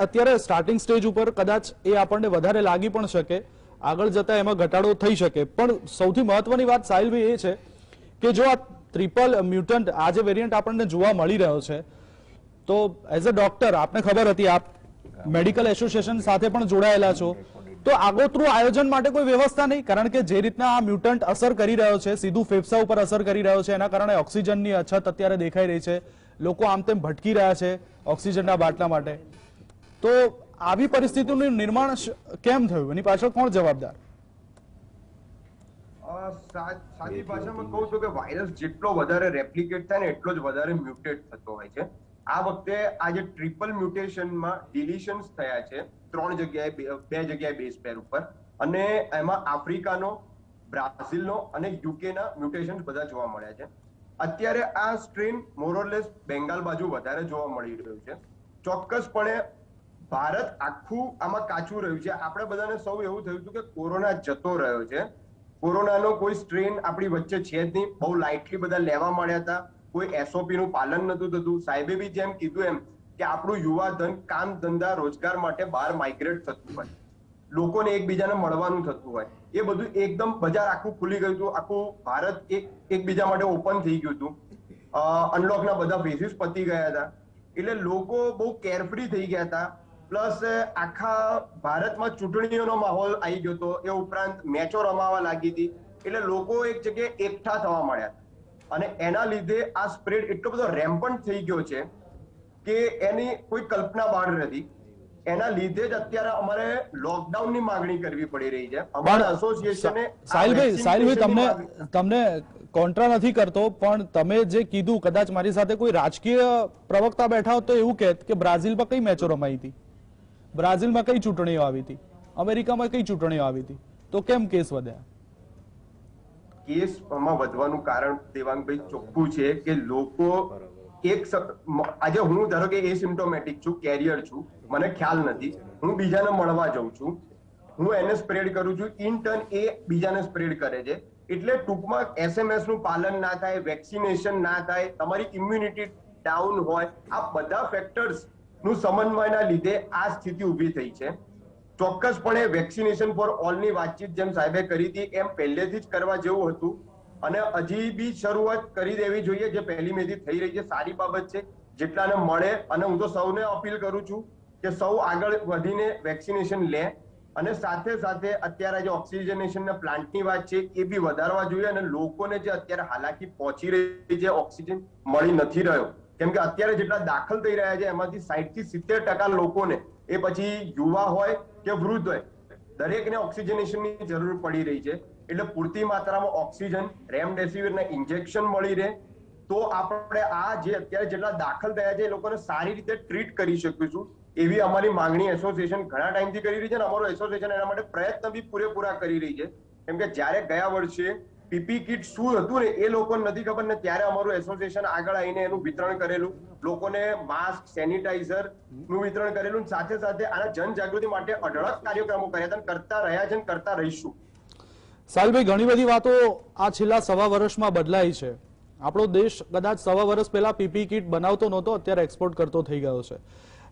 અત્યારે સ્ટાર્ટિંગ સ્ટેજ ઉપર કદાચ એ આપણને વધારે લાગી પણ શકે, આગળ જતા એમાં ઘટાડો થઈ શકે. પણ સૌથી મહત્વની વાત સાહિલભાઈ એ છે કે જો આ ટ્રિપલ મ્યુટન્ટ આ જે વેરિયન્ટ આપણને જોવા મળી રહ્યો છે, તો એઝ અ ડોક્ટર આપને ખબર હતી, આપ મેડિકલ એસોસિએશન સાથે પણ જોડાયેલા છો, તો આગોતરું આયોજન માટે કોઈ વ્યવસ્થા નહીં? કારણ કે જે રીતના આ મ્યુટન્ટ અસર કરી રહ્યો છે, સીધું ફેફસા ઉપર અસર કરી રહ્યો છે, એના કારણે ઓક્સિજનની અછત અત્યારે દેખાઈ રહી છે, લોકો આમ તેમ ભટકી રહ્યા છે ઓક્સિજનના બાટલા માટે. તો આવી પરિસ્થિતિનું નિર્માણ કેમ થયું, એની પાછળ કોણ જવાબદાર? સાદી ભાષામાં કહું છું કે વાયરસ જેટલો વધારે રેપ્લિકેટ થાય ને એટલો જ વધારે મ્યુટેટ થતો હોય છે. આ વખતે આ જે ટ્રિપલ મ્યુટેશનમાં ડિલિશન્સ થયા છે 3 જગ્યાએ, 2 જગ્યાએ બેઝ પેર ઉપર, અને એમાં આફ્રિકાનો, બ્રાઝિલનો અને યુકેના મ્યુટેશન્સ બધા જોવા મળ્યા છે. અત્યારે આ સ્ટ્રેન મોરલેસ બેંગાલ બાજુ વધારે જોવા મળી રહ્યું છે. ચોક્કસપણે ભારત આખું આમાં કાચું રહ્યું છે. આપણે બધાને સૌ એવું થયું હતું કે કોરોના જતો રહ્યો છે, કોરોનાનો કોઈ સ્ટ્રેન આપણી વચ્ચે છે જ નહીં, બહુ લાઇટલી બધા લેવા માંડ્યા હતા, કોઈ એસઓપી નું પાલન નતું થતું. સાહેબે બી જેમ કીધું એમ કે આપણું યુવા ધન કામ ધંધા રોજગાર માટે બહાર માઇગ્રેટ થતું હોય, લોકોને એકબીજાને મળવાનું થતું હોય, એ બધું એકદમ બજાર આખું ખુલી ગયું હતું, આખું ભારત એકબીજા માટે ઓપન થઈ ગયું હતું, અનલોકના બધા ફેઝિસ પતી ગયા હતા, એટલે લોકો બહુ કેરફ્રી થઈ ગયા હતા. પ્લસ આખા ભારતમાં ચૂંટણીઓનો માહોલ આવી ગયો હતો, એ ઉપરાંત મેચો રમાવા લાગી હતી, એટલે લોકો એક જગ્યાએ એકઠા થવા માંડ્યા અને એના લીધે આ સ્પ્રેડ એટલો બધો રેમ્પન્ટ થઈ ગયો છે કે એની કોઈ કલ્પના બહાર નથી. એના લીધે જ અત્યારે અમારે લોકડાઉનની માંગણી કરવી પડી રહી છે. અમારા એસોસિએશને સાહિલભાઈ તમને કોન્ટ્રા નથી કરતો, પણ તમે જે કીધું, કદાચ મારી સાથે કોઈ રાજકીય પ્રવક્તા બેઠા હોત તો એવું કહેત કે બ્રાઝિલમાં કઈ મેચો રમાઈ હતી, બ્રાઝિલમાં કઈ ચૂંટણીઓ આવી હતી, અમેરિકામાં કઈ ચૂંટણીઓ આવી હતી, તો કેમ કેસ વધ્યા? કેસમાં વધવાનું કારણ દેવાંગભાઈ ચોખ્ખું છે કે લોકો આજે હું ધારો કે એસિમ્પ્ટોમેટિક છું, કેરિયર છું, મને ખ્યાલ નથી, હું બીજાને મળવા જાઉં છું, હું એને સ્પ્રેડ કરું છું, ઇન ટર્ન એ બીજાને સ્પ્રેડ કરે છે. એટલે ટૂંકમાં SMS નું પાલન ના થાય, વેક્સિનેશન ના થાય, તમારી ઇમ્યુનિટી ડાઉન હોય, આ બધા ફેક્ટર્સ નું સમન્વયના લીધે આ સ્થિતિ ઊભી થઈ છે. ચોક્કસપણે વેક્સિનેશન ફોર ઓલ ની વાતચીત જેમ સાહેબે કરી હતી એમ પહેલેથી જ કરવા જેવું હતું, અને હજી બી શરૂઆત કરી દેવી જોઈએ, જે 1 મે થી થઈ રહી છે, સારી બાબત છે. જેટલાને મળે, અને હું તો સૌને અપીલ કરું છું કે સૌ આગળ વધીને વેક્સિનેશન લે, અને સાથે સાથે અત્યારે જે ઓક્સિજનેશનના પ્લાન્ટની વાત છે એ બી વધારવા જોઈએ, અને લોકોને જે અત્યારે હાલાકી પહોંચી રહી છે, ઓક્સિજન મળી નથી રહ્યો, કેમ કે અત્યારે જેટલા દાખલ થઈ રહ્યા છે એમાંથી 60 થી 70% લોકોને, એ પછી યુવા હોય કે વૃદ્ધ હોય, દરેકને ઓક્સિજનેશનની જરૂર પડી રહી છે. એટલે પૂરતી માત્રામાં ઓક્સિજન, રેમડેસિવિરના ઇન્જેક્શન મળી રહે તો આપણે આ જે અત્યારે જેટલા દાખલ થયા છે એ લોકોને સારી રીતે ટ્રીટ કરી શકીશું, એવી અમારી માંગણી એસોસિએશન ઘણા ટાઈમથી કરી રહી છે, અને અમારું એસોસિએશન એના માટે પ્રયત્ન બી પૂરેપૂરા કરી રહી છે. કેમ કે જ્યારે ગયા વર્ષે પીપી કિટ શું હતું ને એ લોકોને નથી ખબર ને, ત્યારે અમારું એસોસિએશન આગળ આવીને એનું વિતરણ કરેલું, લોકોને માસ્ક, સેનિટાઈઝર નું વિતરણ કરેલું, સાથે સાથે આના જનજાગૃતિ માટે અઢળક કાર્યક્રમો કર્યા હતા, કરતા રહ્યા છે, કરતા રહીશું. સાહિલભાઈ, ઘણી બધી વાતો આ છેલ્લા 1.25 વર્ષમાં બદલાઈ છે. આપણો દેશ કદાચ 1.25 વર્ષ પહેલા પીપી કિટ બનાવતો નહોતો, અત્યારે એક્સપોર્ટ કરતો થઈ ગયો છે.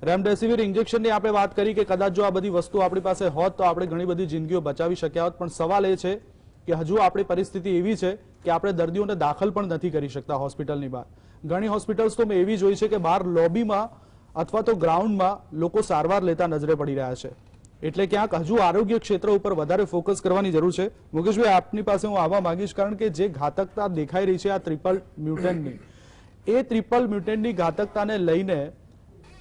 રેમડેસિવિર ઇન્જેક્શનની આપણે વાત કરી કે કદાચ જો આ બધી વસ્તુ આપણી પાસે હોત તો આપણે ઘણી બધી જિંદગીઓ બચાવી શક્યા હોત, પણ સવાલ એ છે કે હજુ આપણી પરિસ્થિતિ એવી છે કે આપણે દર્દીઓને દાખલ પણ નથી કરી શકતા હોસ્પિટલની બહાર. ઘણી હોસ્પિટલ્સ તો મેં એવી જોઈ છે કે બહાર લોબીમાં અથવા તો ગ્રાઉન્ડમાં લોકો સારવાર લેતા નજરે પડી રહ્યા છે. એટલે ક્યાંક હજુ આરોગ્ય ક્ષેત્ર ઉપર વધારે ફોકસ કરવાની જરૂર છે. મુકેશભાઈ, આપની પાસે હું આવવા માંગીશ, કારણ કે જે ઘાતકતા દેખાઈ રહી છે આ ટ્રિપલ મ્યુટન્ટની, એ ટ્રિપલ મ્યુટન્ટની ઘાતકતાને લઈને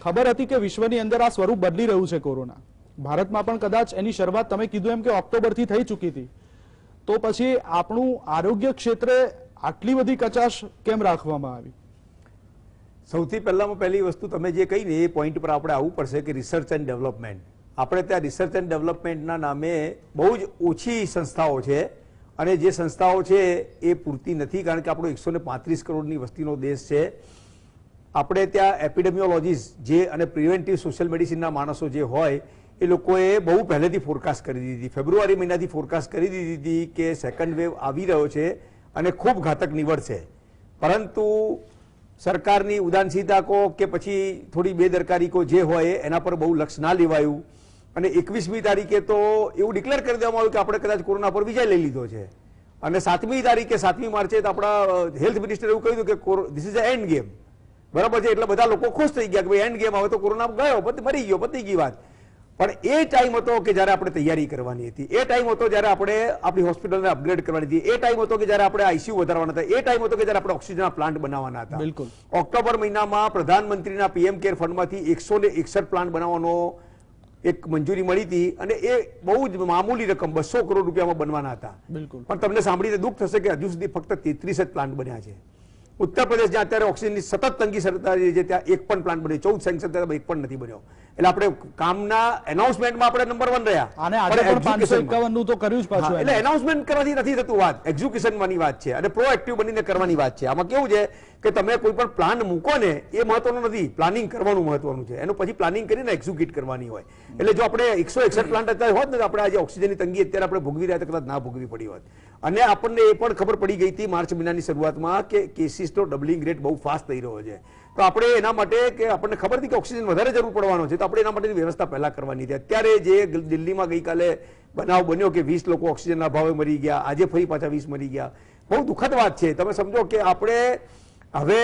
ખબર હતી કે વિશ્વની અંદર આ સ્વરૂપ બદલી રહ્યું છે કોરોના. ભારતમાં પણ કદાચ એની શરૂઆત તમે કીધું એમ કે ઓક્ટોબરથી થઈ ચૂકી હતી. તો પછી આપણું આરોગ્ય ક્ષેત્રે આટલી બધી કચાશ કેમ રાખવામાં આવી? સૌથી પહેલામાં પહેલી વસ્તુ તમે જે કહી ને એ પોઈન્ટ પર આપણે આવવું પડશે કે રિસર્ચ એન્ડ ડેવલપમેન્ટ. આપણે ત્યાં રિસર્ચ એન્ડ ડેવલપમેન્ટના નામે બહુ જ ઓછી સંસ્થાઓ છે અને જે સંસ્થાઓ છે એ પૂરતી નથી, કારણ કે આપણો 135 કરોડની વસ્તીનો દેશ છે. આપણે ત્યાં એપિડેમિયોલોજીસ્ટ જે અને પ્રિવેન્ટિવ સોશિયલ મેડિસિનના માણસો જે હોય એ લોકોએ બહુ પહેલેથી ફોરકાસ્ટ કરી દીધી, ફેબ્રુઆરી મહિનાથી ફોરકાસ્ટ કરી દીધી હતી કે સેકન્ડ વેવ આવી રહ્યો છે અને ખૂબ ઘાતક નીવડશે. પરંતુ સરકારની ઉદાસીનતા કહો કે પછી થોડી બેદરકારી કહો, જે હોય એના પર બહુ લક્ષ ના લેવાયું અને 21મી તારીખે તો એવું ડિક્લેર કરી દેવામાં આવ્યું કે આપણે કદાચ કોરોના પર વિજય લઈ લીધો છે. અને 7મી તારીખે 7મી માર્ચે તો આપણા હેલ્થ મિનિસ્ટરે એવું કહ્યું કે this is a end game. બરાબર છે, એટલે બધા લોકો ખુશ થઈ ગયા કે ભાઈ એન્ડ ગેમ, હવે તો કોરોના ગયો, મરી ગયો, પતી ગઈ વાત. પણ એ ટાઈમ હતો કે જ્યારે આપણે તૈયારી કરવાની હતી, એ ટાઈમ હતો જ્યારે આપણે આપણી હોસ્પિટલને અપગ્રેડ કરવાની હતી, એ ટાઈમ હતો કે જ્યારે આપણે આઈસીયુ વધારવાના હતા, એ ટાઈમ હતો કે જ્યારે આપણે ઓક્સિજનના પ્લાન્ટ બનાવવાના હતા. બિલકુલ. ઓક્ટોબર મહિનામાં પ્રધાનમંત્રીના પીએમ કેર ફંડમાંથી 161 પ્લાન્ટ બનાવવાનો એક મંજૂરી મળી હતી અને એ બહુ જ મામૂલી રકમ 200 કરોડ રૂપિયામાં બનવાના હતા. બિલકુલ. પણ તમને સાંભળીને દુઃખ થશે કે હજુ સુધી ફક્ત 33 જ પ્લાન્ટ બન્યા છે. ઉત્તર પ્રદેશ જ્યાં અત્યારે ઓક્સિજનની સતત તંગી સર્જાઈ છે ત્યાં એક પણ પ્લાન્ટ બન્યો, 14 સેન્સર એક પણ નથી બન્યો. એટલે આપણે કામના એનાઉન્સમેન્ટમાં આપણે નંબર 1 રહ્યા અને આજે પણ 551 નું તો કર્યું જ પાછું. એટલે એનાઉન્સમેન્ટ કરવાથી નથી થતું, વાત એક્ઝિક્યુશનની વાત છે અને પ્રોએક્ટિવ બનીને કરવાની વાત છે. આમાં કેવું છે કે તમે કોઈ પણ પ્લાન મૂકો ને એ મહત્વનું નથી, પ્લાનિંગ કરવાનું મહત્વનું છે. એનું પછી પ્લાનિંગ કરીને એક્ઝિક્યુટ કરવાની હોય. એટલે જો આપણે 161 પ્લાન્ટ અત્યારે હોત ને તો આપણે આજે ઓક્સિજનની તંગી અત્યારે આપણે ભોગવી રહ્યા કદાચ ના ભોગવી પડી હોત. અને આપણને એ પણ ખબર પડી ગઈ હતી માર્ચ મહિનાની શરૂઆતમાં કે કેસીસનો ડબલિંગ રેટ બહુ ફાસ્ટ થઈ રહ્યો છે. તો આપણે એના માટે કે આપણને ખબર હતી કે ઓક્સિજન વધારે જરૂર પડવાનો છે, તો આપણે એના માટેની વ્યવસ્થા પહેલા કરવાની હતી. અત્યારે જે દિલ્હીમાં ગઈકાલે બનાવ બન્યો કે 20 લોકો ઓક્સિજનના અભાવે મરી ગયા, આજે ફરી પાછા 20 મરી ગયા, બહુ દુઃખદ વાત છે. તમે સમજો કે આપણે હવે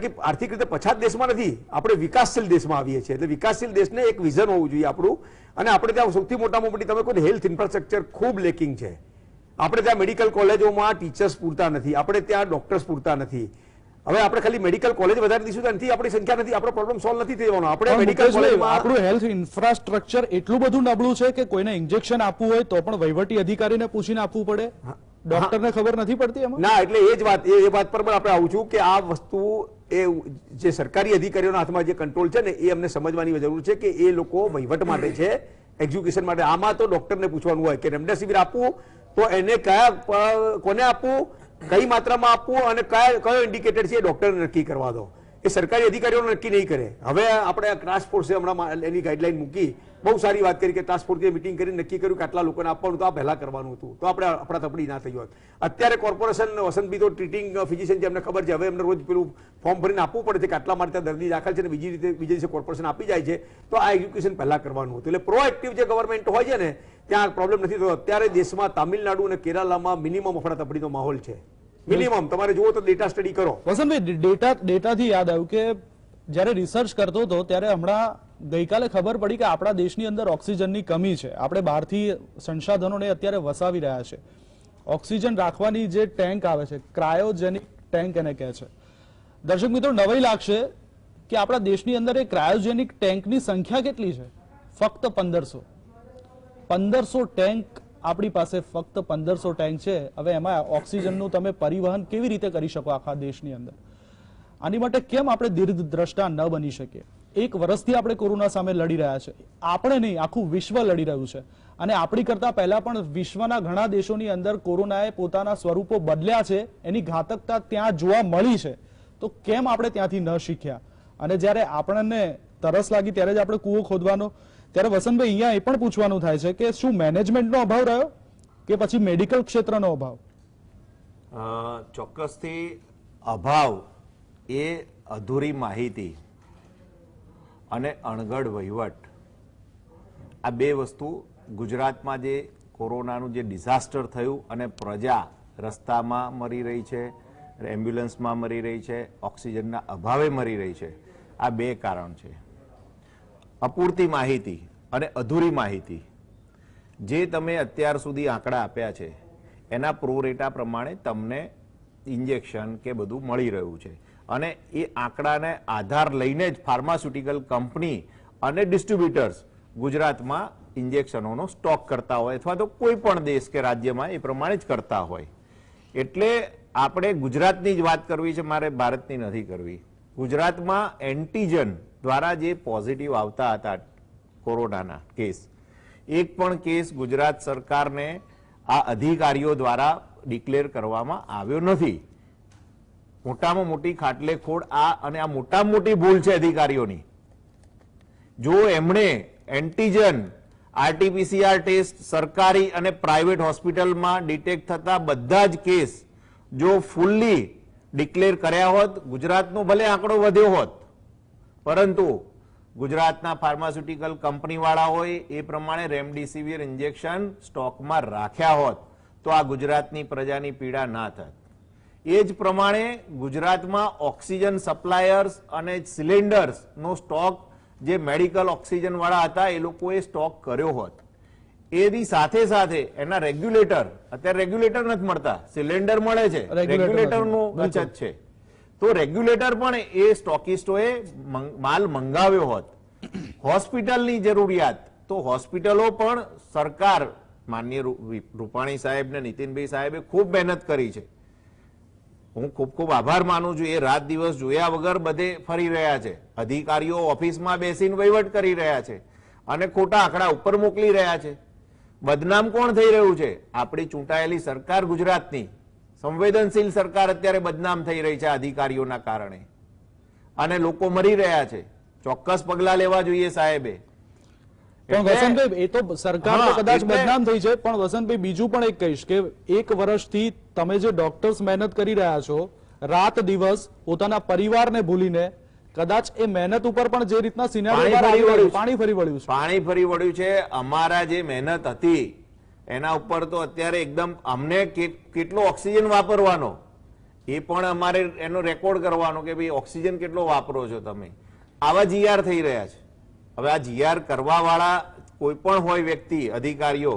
કે આર્થિક રીતે પછાત દેશમાં નથી, આપણે વિકાસશીલ દેશમાં આવીએ છીએ. એટલે વિકાસશીલ દેશને એક વિઝન હોવું જોઈએ આપણું. અને આપણે ત્યાં સૌથી મોટામાં મોટી તમે કોઈ હેલ્થ ઇન્ફ્રાસ્ટ્રક્ચર ખૂબ લેકિંગ છે. આપણે ત્યાં મેડિકલ કોલેજોમાં ટીચર્સ પૂરતા નથી, આપણે ત્યાં ડોક્ટર્સ પૂરતા નથી. હવે આપણે ખાલી મેડિકલ કોલેજ વધારી દઈશું તો આપણી સંખ્યા નથી, આપણો પ્રોબ્લેમ સોલ્વ નથી થવાનો. આપણે મેડિકલ કોલેજમાં આપણું હેલ્થ ઇન્ફ્રાસ્ટ્રક્ચર એટલું બધું નબળું છે કે કોઈને ઇન્જેક્શન આપવું હોય તો પણ વહીવટી અધિકારીને પૂછીને આપવું પડે, ડોક્ટરને ખબર નથી પડતી એમાં. ના, એટલે એ વાત પર પણ આપણે આવું છું કે આ વસ્તુ એ જે સરકારી અધિકારીઓના હાથમાં જે કંટ્રોલ છે ને એ અમને સમજવાની જરૂર છે કે એ લોકો વહીવટ માટે છે, એક્ઝિક્યુશન માટે. આમાં તો ડોક્ટરને પૂછવાનું હોય કે રેમડેસિવિર આપવું તો એને કોને આપવું, કઈ માત્રામાં આપવું અને કયો ઇન્ડિકેટર છે એ ડોક્ટરને નક્કી કરવા દો. એ સરકારી અધિકારીઓને નક્કી નહીં કરે. હવે આપણે ટાસ્ક ફોર્સે હમણાં એની ગાઈડલાઈન મૂકી, બહુ સારી વાત કરી કે ટાસ્ક ફોર્સે મિટિંગ કરીને નક્કી કર્યું કે આટલા લોકોને આપવાનું, તો આ પહેલા કરવાનું હતું, તો આપણે અફડાતફડી ના થઈ હોત. અત્યારે કોર્પોરેશન વસંતબી તો ટ્રીટિંગ ફિઝિશિયન છે, એમને ખબર છે, હવે એમને રોજ પેલું ફોર્મ ભરીને આપવું પડે છે કે આટલા માટે દર્દી દાખલ છે ને બીજી દિવસે કોર્પોરેશન આપી જાય છે, તો આ એજ્યુકેશન પહેલા કરવાનું હતું. એટલે પ્રોએક્ટિવ જે ગવર્મેન્ટ હોય છે ને ત્યાં પ્રોબ્લેમ નથી થતો. અત્યારે દેશમાં તામિલનાડુ અને કેરાલામાં મિનિમમ અફડાતફડીનો માહોલ છે. મિનિમમ તમારે જુઓ તો ડેટા સ્ટડી કરો. વસંતભાઈ, ડેટાથી યાદ આવ્યું કે જ્યારે રિસર્ચ કરતો હતો ત્યારે હમણાં ગઈકાલે ખબર પડી કે આપણા દેશની અંદર ઓક્સિજનની કમી છે. આપણે બહારથી સંસાધનોને અત્યારે વસાવી રહ્યા છે. ઓક્સિજન રાખવાની જે ટેન્ક આવે છે, ક્રાયોજેનિક ટેન્ક એને કહે છે. દર્શક મિત્રો, નવાઈ લાગશે કે આપણા દેશની અંદર એ ક્રાયોજેનિક ટેન્કની સંખ્યા કેટલી છે? ફક્ત 1500 ટેન્ક આપણી પાસે, ફક્ત 1500 ટેન્ક છે. હવે એમાં ઓક્સિજનનું તમે પરિવહન કેવી રીતે કરી શકો આખા દેશની અંદર? આની માટે કેમ આપણે દીર્ઘદ્રષ્ટા ન બની શકીએ? 1 વર્ષથી આપણે કોરોના સામે લડી રહ્યા છે. આપણે નહીં, આખું વિશ્વ લડી રહ્યું છે. અને આપણી કરતા પહેલા પણ વિશ્વના ઘણા દેશોની અંદર કોરોનાએ પોતાના સ્વરૂપો બદલ્યા છે, એની ઘાતકતા ત્યાં જોવા મળી છે. તો કેમ આપણે ત્યાંથી ન શીખ્યા? અને જ્યારે આપણને તરસ લાગી ત્યારે જ આપણે કૂવો ખોદવાનો. ત્યારે વસંતભાઈ, અહીંયા એ પણ પૂછવાનું થાય છે કે શું મેનેજમેન્ટનો અભાવ રહ્યો કે પછી મેડિકલ ક્ષેત્રનો અભાવ? ચોક્કસથી અભાવ એ અધૂરી માહિતી અને અણઘડ વહીવટ, આ બે વસ્તુ ગુજરાતમાં જે કોરોનાનું જે ડિઝાસ્ટર થયું અને પ્રજા રસ્તામાં મરી રહી છે, એમ્બ્યુલન્સમાં મરી રહી છે, ઓક્સિજનના અભાવે મરી રહી છે. આ 2 કારણ છે. અપૂરતી માહિતી અને અધૂરી માહિતી. જે તમે અત્યાર સુધી આંકડા આપ્યા છે એના પ્રોરેટા પ્રમાણે તમને ઇન્જેક્શન કે બધું મળી રહ્યું છે, અને એ આંકડાને આધાર લઈને જ ફાર્માસ્યુટિકલ કંપની અને ડિસ્ટ્રીબ્યુટર્સ ગુજરાતમાં ઇન્જેક્શનોનો સ્ટોક કરતા હોય, અથવા તો કોઈ પણ દેશ કે રાજ્યમાં એ પ્રમાણે જ કરતા હોય. એટલે આપણે ગુજરાતની જ વાત કરવી છે, મારે ભારતની નથી કરવી. ગુજરાતમાં એન્ટીજન દ્વારા જે પોઝિટિવ આવતા હતા કોરોનાના કેસ, એક પણ કેસ ગુજરાત સરકારને આ અધિકારીઓ દ્વારા ડિક્લેર કરવામાં આવ્યો નથી. મોટામાં મોટી ખાટલે ખોડ આ, અને આ મોટામાં મોટી ભૂલ છે અધિકારીઓની. જો એમણે એન્ટીજન આરટીપીસીઆર ટેસ્ટ સરકારી અને પ્રાઇવેટ હોસ્પિટલમાં ડિટેક્ટ થતા બધા જ કેસ જો ફૂલ્લી ડિક્લેર કર્યા હોત, ગુજરાતનો ભલે આંકડો વધ્યો હોત, પરંતુ ગુજરાતના ફાર્માસ્યુટિકલ કંપનીવાળા હોય એ પ્રમાણે રેમડેસિવિર ઇન્જેક્શન સ્ટોકમાં રાખ્યા હોત તો આ ગુજરાતની પ્રજાની પીડા ના થાત. એ જ પ્રમાણે ગુજરાતમાં ઓક્સિજન સપ્લાયર્સ અને સિલિન્ડર્સનો સ્ટોક જે મેડિકલ ઓક્સિજન વાળા હતા એ લોકોએ સ્ટોક કર્યો હોત. એની સાથે સાથે એના રેગ્યુલેટર, અત્યારે રેગ્યુલેટર નથી મળતા, સિલિન્ડર મળે છે, રેગ્યુલેટરનું અછત છે, તો રેગ્યુલેટર પણ એ સ્ટોકિસ્ટોએ માલ મંગાવ્યો હોત. હોસ્પિટલની જરૂરિયાત, તો હોસ્પિટલો પણ સરકાર, માનનીય રૂપાણી સાહેબ ને નીતિનભાઈ સાહેબે ખૂબ મહેનત કરી છે. હું ખૂબ આભાર માનું છું. એ રાત દિવસ જોયા વગર બધે ફરી રહ્યા છે. અધિકારીઓ ઓફિસમાં બેસીને વહીવટ કરી રહ્યા છે અને ખોટા આંકડા ઉપર મોકલી રહ્યા છે. બદનામ કોણ થઈ રહ્યું છે? આપણી ચૂંટાયેલી સરકાર, ગુજરાતની સંવેદનશીલ સરકાર અત્યારે બદનામ થઈ રહી છે અધિકારીઓના કારણે, અને લોકો મરી રહ્યા છે. ચોક્કસ પગલા લેવા જોઈએ સાહેબે. પણ વસંતભાઈ, એ તો સરકાર તો કદાચ બદનામ થઈ છે, પણ વસંતભાઈ બીજું પણ એક કહીશ કે 1 વર્ષથી તમે જે ડોક્ટર્સ મહેનત કરી રહ્યા છો, રાત દિવસ પોતાના પરિવારને ભૂલીને, કદાચ એ મહેનત ઉપર પણ જે રીતના પાણી ફરી વળ્યું છે. અમારા જે મહેનત હતી એના ઉપર તો અત્યારે એકદમ, અમને કેટલો ઓક્સિજન વાપરવાનો એ પણ અમારે એનો રેકોર્ડ કરવાનો કે ભાઈ ઓક્સિજન કેટલો વાપરો છો તમે. આવા જીઆર થઈ રહ્યા છે. હવે આ જીઆર કરવા વાળા કોઈ પણ હોય વ્યક્તિ, અધિકારીઓ,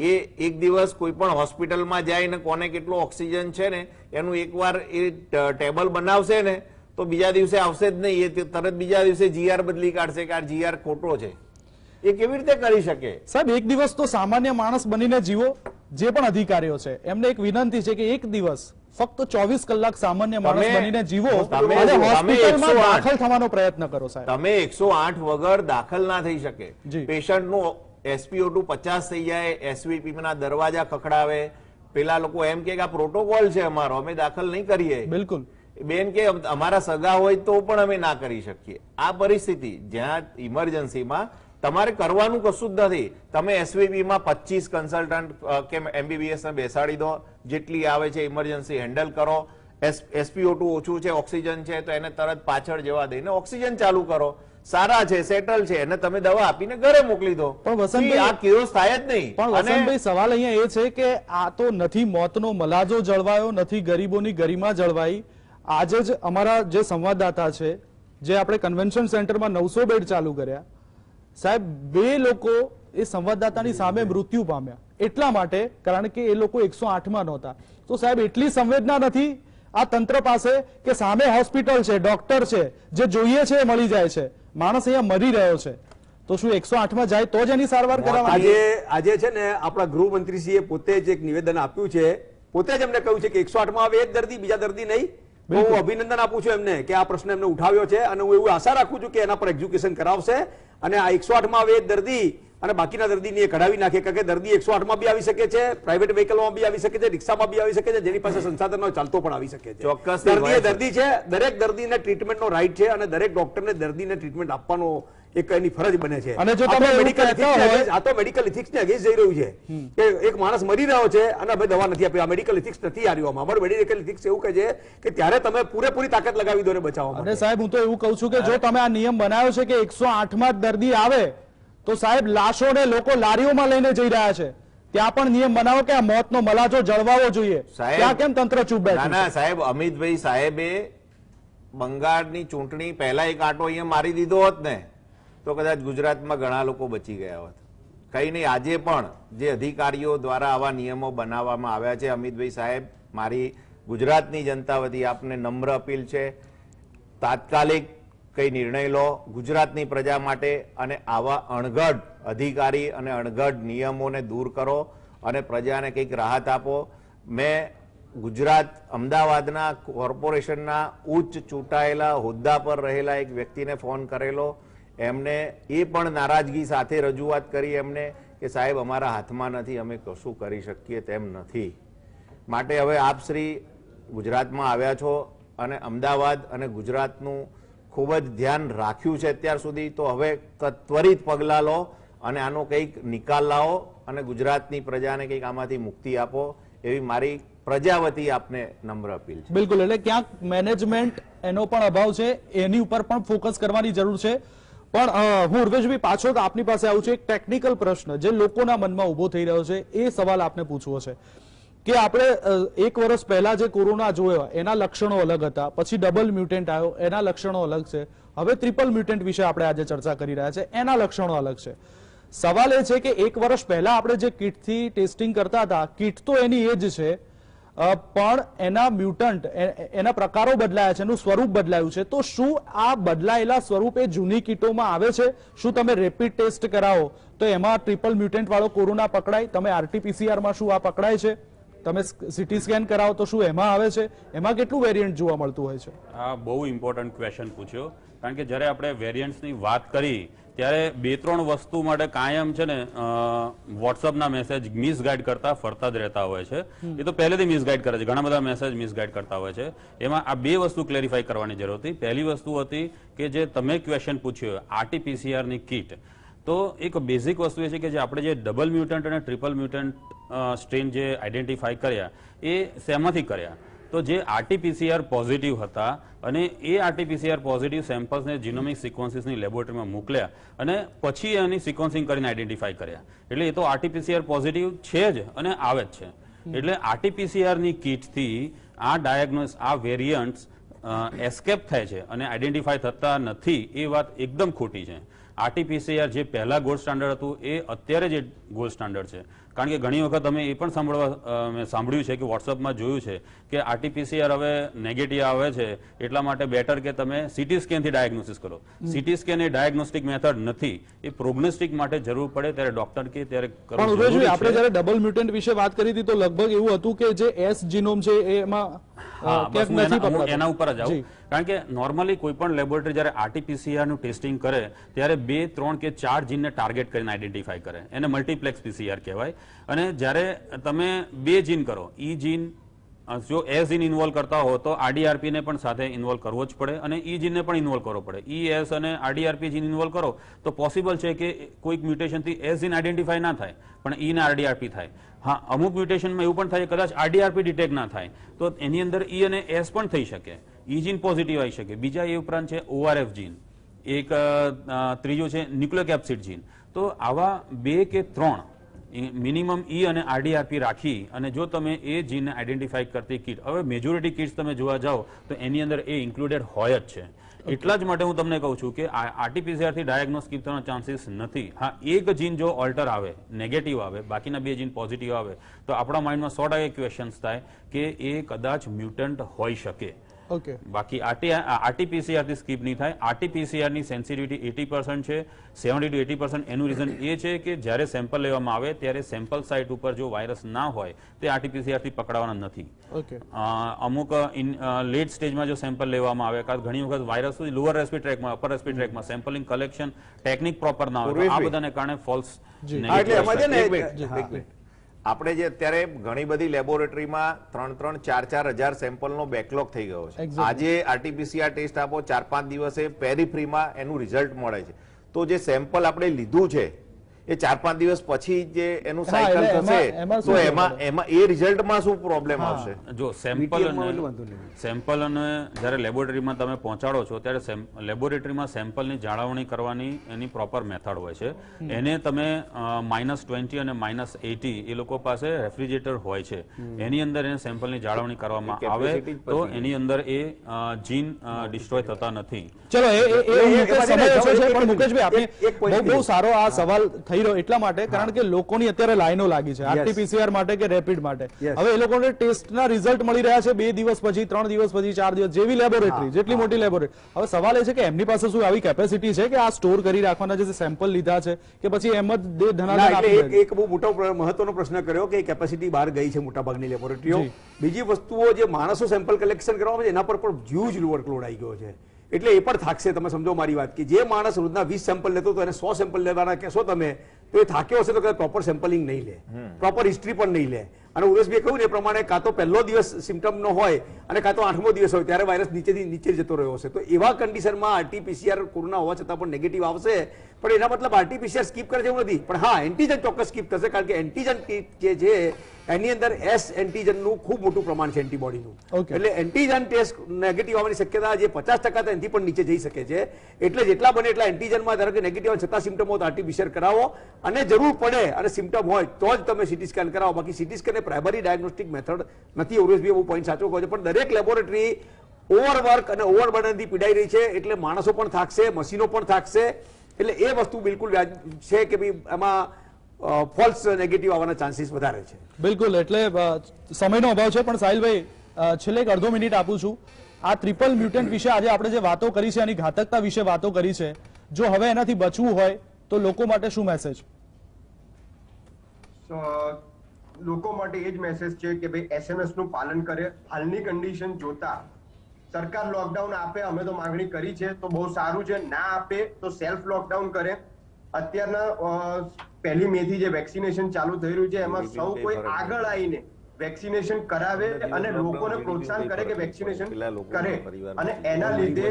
એ એક દિવસ કોઈ પણ હોસ્પિટલમાં જાય ને કોને કેટલો ઓક્સિજન છે ને એનું એકવાર એ ટેબલ બનાવશે ને તો બીજા દિવસે આવશે જ નહીં. એ તરત બીજા દિવસે જીઆર બદલી કાઢશે કે આ જીઆર ખોટો છે. એ કેવી રીતે કરી શકે? સાહેબ, એક દિવસ તો સામાન્ય માણસ બનીને જીવો. જે પણ અધિકારીઓ છે એમને એક વિનંતી છે કે એક દિવસ ફક્ત 24 કલાક સામાન્ય માણસ બનીને જીવો અને હોસ્પિટલમાં દાખલ થવાનો પ્રયત્ન કરો. સાહેબ, તમે 108 વગર દાખલ ના થઈ શકે. પેશન્ટનું SpO2 50 થઈ જાય, એસવીપી ના દરવાજા ખખડાવે, પેલા લોકો એમ કે આ પ્રોટોકોલ છે અમારો, અમે દાખલ નહીં કરીએ. બિલકુલ બેન કે અમારા સગા હોય તો પણ અમે ના કરી શકીએ. આ પરિસ્થિતિ જ્યાં ઇમરજન્સીમાં તમારે કરવાનું કશું જ નથી. તમે એસવીપી માં 25 કન્સલ્ટન્ટ કે MBBS ને બેસાડી દો, જેટલી આવે છે ઇમરજન્સી હેન્ડલ કરો. SpO2 ઓછું છે, ઓક્સિજન છે, તો એને તરત પાછળ જવા દઈને ઓક્સિજન ચાલુ કરો. સારા છે, સેટલ છે, એને તમે દવા આપીને ઘરે મોકલી દો. પણ વસંતભાઈ, આ કેસ થાય જ નહીં. પણ વસંતભાઈ, સવાલ અહીંયા એ છે કે આ તો નથી મોતનો મલાજો જળવાયો, નથી ગરીબોની ગરિમા જળવાઈ. આજે જ અમારા જે સંવાદદાતા છે, જે આપણે કન્વેન્શન સેન્ટરમાં 900 બેડ ચાલુ કર્યા, સાહેબ 2 લોકો એ સંવાદદાતાની સામે મૃત્યુ પામ્યા. એટલા માટે કારણ કે એ લોકો 108માં નહોતા. તો સાહેબ, એટલી સંવેદના નથી આ તંત્ર પાસે કે સામે હોસ્પિટલ છે, ડોક્ટર છે, જે જોઈએ છે એ મળી જાય છે. માણસ અહીંયા મરી રહ્યો છે તો શું 108માં જાય તો જ એની સારવાર કરાવવાની? આજે છે ને આપણા ગૃહમંત્રીશ્રીએ પોતે જ એક નિવેદન આપ્યું છે. પોતે જ એમને કહ્યું છે કે 108માં આવે એક દર્દી, બીજા દર્દી નહીં. હું અભિનંદન આપું છું એમને કે આ પ્રશ્ન એમને ઉઠાવ્યો છે, અને હું એવું આશા રાખું છું કે એના પર એક્ઝિક્યુશન કરાવશે અને આ 108માં આવે એક દર્દી અને બાકીના દર્દીને એ કઢાવી નાખે. કારણ કે દર્દી 108માં બી આવી શકે છે, પ્રાઇવેટ વ્હીકલમાં બી આવી શકે છે, રિક્ષામાં બી આવી શકે છે, જેની પાસે સંસાધન હોય ચાલતો પણ આવી શકે છે. ચોક્કસ દર્દી એ દર્દી છે. દરેક દર્દીને ટ્રીટમેન્ટનો રાઈટ છે અને દરેક ડોક્ટરને દર્દીને ટ્રીટમેન્ટ આપવાનો એક એની ફરજ બને છે. અને જો તમે મેડિકલ ઇથિક્સ, આ તો મેડિકલ ઇથિક્સ ને અગેન્સ્ટ જઈ રહ્યું છે કે એક માણસ મરી રહ્યો છે અને અમે દવા નથી આપી. આ મેડિકલ ઇથિક્સ નથી આ રહ્યું. અમારું મેડિકલ ઇથિક્સ એવું કહે છે કે ત્યારે તમે પૂરેપૂરી તાકાત લગાવી દો ને બચાવવા માટે. અને સાહેબ, હું તો એવું કહું છું કે જો તમે આ નિયમ બનાવ્યો છે કે 108માં દર્દી આવે તો સાહેબ લાશોને લોકો લારીઓમાં લઈને જઈ રહ્યા છે. ત્યાં પણ નિયમ બનાવો કે આ મોતનો મલાજો જળવાવો જોઈએ. સાહેબ, ત્યાં કેમ તંત્ર ચૂપ ના બેઠું ના છે? સાહેબ, અમિતભાઈ સાહેબે બંગાળની ચૂંટણી પહેલા એક આંટો અહીંયા મારી દીધો હોત ને તો કદાચ ગુજરાતમાં ઘણા લોકો બચી ગયા હોત. કઈ નહીં, આજે પણ જે અધિકારીઓ દ્વારા આવા નિયમો બનાવવામાં આવ્યા છે, અમિતભાઈ સાહેબ, મારી ગુજરાતની જનતા વતી આપને નમ્ર અપીલ છે, તાત્કાલિક કઈ નિર્ણય લો ગુજરાતની પ્રજા માટે અને આવા અણઘડ અધિકારી અને અણઘડ નિયમોને દૂર કરો અને પ્રજાને કંઈક રાહત આપો. મેં ગુજરાત અમદાવાદના કોર્પોરેશનના ઉચ્ચ ચૂંટાયેલા હોદ્દા પર રહેલા એક વ્યક્તિને ફોન કરેલો. એમને એ પણ નારાજગી સાથે રજૂઆત કરી એમને કે સાહેબ અમારા હાથમાં નથી, અમે કશું કરી શકીએ તેમ નથી. માટે હવે આપ શ્રી ગુજરાતમાં આવ્યા છો અને અમદાવાદ અને ગુજરાતનું ખૂબ જ ધ્યાન રાખ્યું છે અત્યાર સુધી, તો હવે ત્વરિત પગલાં લો અને આનો કંઈક નિકાલ લાવો અને ગુજરાતની પ્રજાને કંઈક આમાંથી મુક્તિ આપો, એવી મારી પ્રજા વતી આપને નમ્ર અપીલ છે. બિલકુલ, એટલે ક્યાંક મેનેજમેન્ટ એનો પણ અભાવ છે, એની ઉપર પણ ફોકસ કરવાની જરૂર છે. પણ હું ઉર્વેશભાઈ પાછો આપની પાસે આવું છું. એક ટેકનિકલ પ્રશ્ન જે લોકોના મનમાં ઉભો થઈ રહ્યો છે, એ સવાલ આપને પૂછવો છે કે આપણે 1 વર્ષ પહેલા જે કોરોના જોયો એના લક્ષણો અલગ હતા, પછી ડબલ મ્યુટેન્ટ આવ્યો એના લક્ષણો અલગ છે, હવે ટ્રિપલ મ્યુટેન્ટ વિશે આપણે આજે ચર્ચા કરી રહ્યા છે, એના લક્ષણો અલગ છે. સવાલ એ છે કે 1 વર્ષ પહેલા આપણે જે કીટથી ટેસ્ટિંગ કરતા હતા, કીટ તો એની એ જ છે, પણ એના મ્યુટન્ટ એના પ્રકારો બદલાયા છે, એનું સ્વરૂપ બદલાયું છે. તો શું આ બદલાયેલા સ્વરૂપ એ જૂની કીટોમાં આવે છે? શું તમે રેપિડ ટેસ્ટ કરાવો તો એમાં ટ્રિપલ મ્યુટન્ટ વાળો કોરોના પકડાય? તમે RT-PCR માં શું આ પકડાય છે? તમે સીટી સ્કેન કરાવો તો શું એમાં આવે છે? એમાં કેટલું વેરિયન્ટ જોવા મળતું હોય છે? આ બહુ ઇમ્પોર્ટન્ટ ક્વેશ્ચન પૂછ્યો, કારણ કે જ્યારે આપણે વેરિયન્ટ્સની વાત કરી ત્યારે 2-3 વસ્તુ માટે કાયમ છે ને વોટ્સઅપના મેસેજ મિસગાઈડ કરતા ફરતા જ રહેતા હોય છે. એ તો પહેલેથી મિસગાઈડ કરે છે, ઘણા બધા મેસેજ મિસગાઈડ કરતા હોય છે. એમાં આ 2 વસ્તુ ક્લેરિફાઈ કરવાની જરૂર હતી. પહેલી વસ્તુ હતી કે જે તમે ક્વેશ્ચન પૂછ્યો RT-PCR ની કીટ, તો એક બેઝિક વસ્તુ એ છે કે જે આપણે જે ડબલ મ્યુટન્ટ અને ટ્રિપલ મ્યુટન્ટ સ્ટ્રેન જે આઈડેન્ટિફાઈ કર્યા એ શેમાંથી કર્યા? તો જે RT-PCR પોઝિટિવ હતા અને એ RT-PCR પોઝિટિવ સેમ્પલ્સને જીનોમિક સિક્વન્સીસની લેબોરેટરીમાં મોકલ્યા અને પછી એની સિક્વન્સિંગ કરીને આઈડેન્ટિફાઈ કર્યા. એટલે એ તો RT-PCR પોઝિટિવ છે જ અને આવે જ છે. એટલે RT-PCR ની કીટથી આ ડાયગ્નોસ, આ વેરિયન્ટ્સ એસ્કેપ થાય છે અને આઈડેન્ટિફાઈ થતા નથી, એ વાત એકદમ ખોટી છે. RT-PCR જે પહેલા ગોલ્ડ સ્ટાન્ડર્ડ હતું એ અત્યારે જે ગોલ્ડ સ્ટાન્ડર્ડ છે. કારણ કે ઘણી વખત અમે એ પણ સાંભળ્યું છે કે વોટ્સઅપમાં જોયું છે કે RT-PCR હવે નેગેટિવ આવે છે એટલા માટે બેટર કે તમે CT સ્કેનથી ડાયગ્નોસિસ કરો. CT સ્કેન એ ડાયગ્નોસ્ટિક મેથડ નથી, એ પ્રોગ્નોસ્ટિક માટે જરૂર પડે ત્યારે ડોક્ટર કે ત્યારે પણ ઉર્વેશભાઈ, આપણે જ્યારે ડબલ મ્યુટન્ટ વિશે વાત કરી હતી તો લગભગ એવું હતું કે જે S જીનોમ છે એમાં એના ઉપર જ આવું. કારણ કે નોર્મલી કોઈ પણ લેબોરેટરી જ્યારે RT-PCR નું ટેસ્ટિંગ કરે ત્યારે 2, 3 કે 4 જીનને ટાર્ગેટ કરીને આઈડેન્ટિફાઈ કરે, એને મલ્ટીપ્લેક્સ PCR કહેવાય. અને જ્યારે તમે 2 જીન કરો, E જીન જો S જીન ઇન્વોલ્વ કરતા હો તો RDRP ને પણ સાથે ઇન્વોલ્વ કરવો જ પડે અને E જીનને પણ ઇન્વોલ્વ કરવો પડે. E, S અને RDRP જીન ઇન્વોલ્વ કરો તો પોસિબલ છે કે કોઈક મ્યુટેશનથી S જીન આઈડેન્ટિફાઈ ના થાય પણ E ને RDRP થાય. હા, અમુક મ્યુટેશનમાં એવું પણ થાય કદાચ RDRP ડિટેક્ટ ના થાય તો એની અંદર E અને S પણ થઈ શકે, E જીન પોઝિટિવ આવી શકે. બીજા એ ઉપરાંત છે ORF જીન, એક ત્રીજો છે ન્યુક્લિયોકેપ્સિડ જીન. તો આવા 2 કે 3 મિનિમમ E અને RDRP રાખી અને જો તમે એ જીનને આઈડેન્ટિફાઈ કરતી કીટ, હવે મેજોરિટી કીટ્સ તમે જોવા જાઓ તો એની અંદર એ ઇન્ક્લુડેડ હોય જ છે. એટલા જ માટે હું તમને કહું છું કે RT-PCR થી ડાયગ્નોસ્ટિક થવાનો ચાન્સીસ નથી. હા, એક જીન જો ઓલ્ટર આવે, નેગેટિવ આવે, બાકીના 2 જીન પોઝિટિવ આવે તો આપણા માઇન્ડમાં 100% ક્વેશ્ચન્સ થાય કે એ કદાચ મ્યુટન્ટ હોઈ શકે. બાકી RT-PCR થી સ્કીપ નહીં થાય. RT-PCR ની સેન્સિટિવિટી 80% છે, 70 to 80%. એનું રીઝન એ છે કે જ્યારે સેમ્પલ લેવામાં આવે ત્યારે સેમ્પલ સાઇટ ઉપર જો વાયરસ ના હોય તે RT-PCR થી પકડાવાના નથી. અમુક લેટ સ્ટેજમાં જો સેમ્પલ લેવામાં આવે, કારણ ઘણી વખત વાયરસ લોઅર રેસ્પિરેટરી ટ્રેકમાં, અપર રેસ્પિરેટરી ટ્રેકમાં સેમ્પલિંગ કલેક્શન ટેકનિક પ્રોપર ના હોય, આ બધાને કારણે ફોલ્સ આપણે જે અત્યારે ઘણી બધી લેબોરેટરીમાં 3-3, 4-4 હજાર સેમ્પલનો બેકલોગ થઈ ગયો છે. આજે RT-PCR ટેસ્ટ આપો 4-5 દિવસે પેરીફ્રીમાં એનું રિઝલ્ટ મળે છે. તો જે સેમ્પલ આપણે લીધું છે એ 4-5 દિવસ પછી જે એનું હા, સાયકલ એટલે થશે એમાં તો શું એમાં એ રિઝલ્ટમાં શું પ્રોબ્લેમ આવશે? જો સેમ્પલ અને જ્યારે લેબોરેટરીમાં તમે પહોંચાડો છો ત્યારે લેબોરેટરીમાં સેમ્પલની જાળવણી કરવાની એની પ્રોપર મેથડ હોય છે. એને તમે -20 અને -80 એ લોકો પાસે રેફ્રિજરેટર હોય છે, એની અંદર એને સેમ્પલની જાળવણી કરવામાં આવે તો એની અંદર એ જીન ડિસ્ટ્રોય થતા નથી. ચલો સમય ઓછો છે, પણ મુકેશભાઈ આપણે બહુ સારો આ સવાલ થઈ રહ્યો એટલા માટે કારણ કે લોકોની અત્યારે લાઈનો લાગી છે આરટીપીસીઆર માટે કે રેપિડ માટે. હવે એ લોકોને ટેસ્ટના રિઝલ્ટ મળી રહ્યા છે 2 દિવસ પછી, 3 દિવસ પછી, 4 દિવસ, જેવી લેબોરેટરી, જેટલી મોટી લેબોરેટરી. હવે સવાલ એ છે કે એમની પાસે શું આવી કેપેસિટી છે કે આ સ્ટોર કરી રાખવાના જે સેમ્પલ લીધા છે કે પછી એમ જ ધનાધન આપી દે? એક બહુ મોટો મહત્વનો પ્રશ્ન કર્યો કે કેપેસિટી બહાર ગઈ છે મોટાભાગની લેબોરેટરીઓ. બીજી વસ્તુઓ જે માણસો સેમ્પલ કલેક્શન કરવામાં છે એના પર પણ હ્યુજ વર્કલોડ આવી ગયો છે, એટલે એ પણ થાકશે. તમે સમજો મારી વાત કે જે માણસ રોજના 20 સેમ્પલ લેતો તો એને 100 સેમ્પલ લેવાના કહેશો તમે તો એ થાક્યો હશે તો કદાચ પ્રોપર સેમ્પલિંગ નહીં લે, પ્રોપર હિસ્ટ્રી પણ નહીં લે. અને ઉર્વેશભાઈએ કહ્યું ને એ પ્રમાણે કાં તો પહેલો દિવસ સિમ્ટમ નો હોય અને કાં તો 8મો દિવસ હોય ત્યારે વાયરસ નીચે જતો રહ્યો હશે. તો એવા કન્ડિશનમાં આરટીપીસીઆર કોરોના હોવા છતાં પણ નેગેટિવ આવશે, પણ એના મતલબ આરટીપીસીઆર સ્કીપ કરે એવું નથી. પણ હા, એન્ટીજન ચોક્કસ સ્કીપ થશે કારણ કે એન્ટીજન જે છે એની અંદર એસ એન્ટીજનનું ખૂબ મોટું પ્રમાણ છે એન્ટીબોડીનું. એટલે એન્ટીજન ટેસ્ટ નેગેટિવ આવવાની શક્યતા જે 50% એનાથી પણ નીચે જઈ શકે છે. એટલે જેટલા બને એટલા એન્ટીજનમાં ધારો કે નેગેટિવ આવે છતાં સિમ્ટમ હોય તો આરટીપીસીઆર કરાવો, અને જરૂર પડે અને સિમ્ટમ હોય તો જ તમે સીટી સ્કેન કરાવો. બાકી સીટી સ્કેન એ પ્રાઇમરી ડાયગ્નોસ્ટિક મેથડ નથી. ઉર્વેશભાઈ બહુ પોઈન્ટ સાચો કહો છો, પણ દરેક લેબોરેટરી ઓવરવર્ક અને ઓવરબર્ડનથી પીડાઈ રહી છે, એટલે માણસો પણ થાકશે, મશીનો પણ થાકશે. એટલે એ વસ્તુ બિલકુલ છે કે ભાઈ એમાં ફોલ્સ નેગેટિવ આવવાના ચાન્સીસ વધારે છે. બિલકુલ, એટલે સમયનો અભાવ છે, પણ સાહિલભાઈ છેલ્લે 1/2 મિનિટ આપું છું. આ ટ્રિપલ મ્યુટન્ટ વિશે આજે આપણે જે વાતો કરી છે, એની ઘાતકતા વિશે વાતો કરી છે, જો હવે એનાથી બચવું હોય તો લોકો માટે શું મેસેજ? લોકો માટે એ જ મેસેજ છે કે ભાઈ SMS નું પાલન કરે. હાલની કન્ડિશન જોતા સરકાર લોકડાઉન આપે, અમે તો માંગણી કરી છે તો બહુ સારું છે, ના આપે તો સેલ્ફ લોકડાઉન કરે. અત્યારના 1 મે થી જે વેક્સિનેશન ચાલુ થઈ રહ્યું છે એમાં સૌ કોઈ આગળ આવીને વેક્સિનેશન કરાવે અને લોકોને પ્રોત્સાહન કરે કે વેક્સિનેશન કરે, અને એના લીધે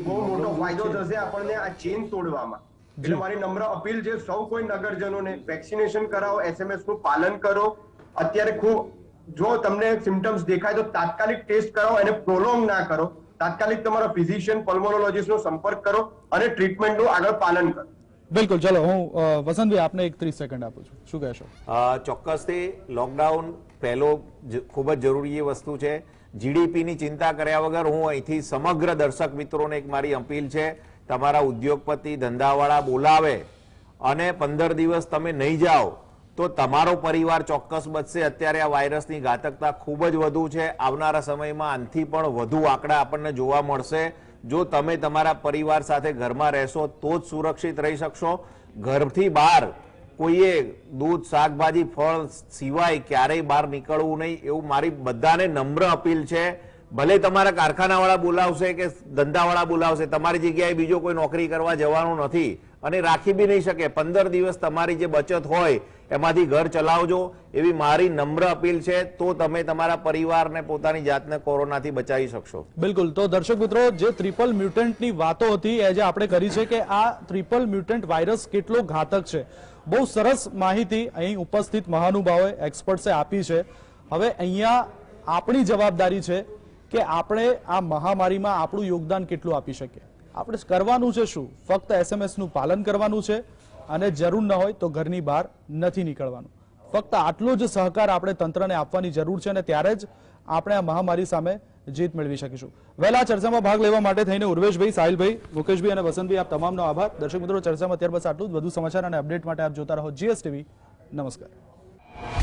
બહુ મોટો ફાયદો થશે આપણને આ ચેન તોડવામાં. એટલે મારી નમ્ર અપીલ છે સૌ કોઈ નગરજનોને, વેક્સિનેશન કરાવો, SMS નું પાલન કરો. અત્યારે ખૂબ જો તમને સિમ્ટમ્સ દેખાય તો તાત્કાલિક ટેસ્ટ કરાવો, એને પ્રોલોંગ ના કરો. તાત્કાલિક તમારા ફિઝિશિયન, પલ્મોનોલોજીસ્ટ નો સંપર્ક કરો અને ટ્રીટમેન્ટનું આગળ પાલન કરો. બિલકુલ. ચલો, હું વસંતભાઈ આપને 30 સેકન્ડ આપું છું, શું કહેશો? ચોક્કસથી લોકડાઉન પહેલો ખૂબ જ જરૂરી વસ્તુ છે. જીડીપીની ચિંતા કર્યા વગર હું અહીંથી સમગ્ર દર્શક મિત્રોને એક મારી અપીલ છે, તમારા ઉદ્યોગપતિ ધંધાવાળા બોલાવે અને 15 દિવસ તમે નહીં જાઓ તો તમારો પરિવાર ચોક્કસ બચશે. અત્યારે આ વાયરસની ઘાતકતા ખૂબ જ વધુ છે. આવનારા સમયમાં આનાથી પણ વધુ આંકડા આપણને જોવા મળશે. જો તમે તમારા પરિવાર સાથે ઘરમાં રહેશો તો જ સુરક્ષિત રહી શકશો. ઘરથી બહાર કોઈએ દૂધ, શાકભાજી, ફળ સિવાય ક્યારેય બહાર નીકળવું નહીં, એવું મારી બધાને નમ્ર અપીલ છે. ભલે તમારા કારખાનાવાળા બોલાવશે કે ધંધાવાળા બોલાવશે, તમારી જગ્યાએ બીજો કોઈ નોકરી કરવા જવાનું નથી અને રાખી બી નહીં શકે. 15 દિવસ તમારી જે બચત હોય એમાંથી ઘર ચલાવજો, એવી મારી નમ્ર અપીલ છે. તો તમે તમારા પરિવારને, પોતાની જાતને કોરોનાથી બચાવી શકશો. બિલકુલ. તો દર્શક મિત્રો, જે ટ્રિપલ મ્યુટન્ટની વાતો હતી એ જે આપણે કરી છે કે આ ટ્રિપલ મ્યુટન્ટ વાયરસ કેટલો ઘાતક છે, બહુ સરસ માહિતી અહીં ઉપસ્થિત મહાનુભાવોએ, એક્સપર્ટ્સે આપી છે. હવે અહીંયા આપણી જવાબદારી છે કે આપણે આ મહામારીમાં આપણું યોગદાન કેટલું આપી શકીએ. આપણે કરવાનું છે શું? ફક્ત SMS નું પાલન કરવાનું છે અને જરૂર ન હોય તો ઘરની બહાર નથી નીકળવાનું. ફક્ત આટલો જ સહકાર આપણે તંત્રને આપવાની જરૂર છે અને ત્યારે જ આપણે આ મહામારી સામે જીત મેળવી શકીશું. વહેલા ચર્ચામાં ભાગ લેવા માટે થઈને ઉર્વેશભાઈ, સાહિલભાઈ, મુકેશભાઈ અને વસંતભાઈ, આપ તમામનો આભાર. દર્શક મિત્રો, ચર્ચામાં ત્યાર બસ આટલું જ. વધુ સમાચાર અને અપડેટ માટે આપ જોતા રહો GSTV. નમસ્કાર.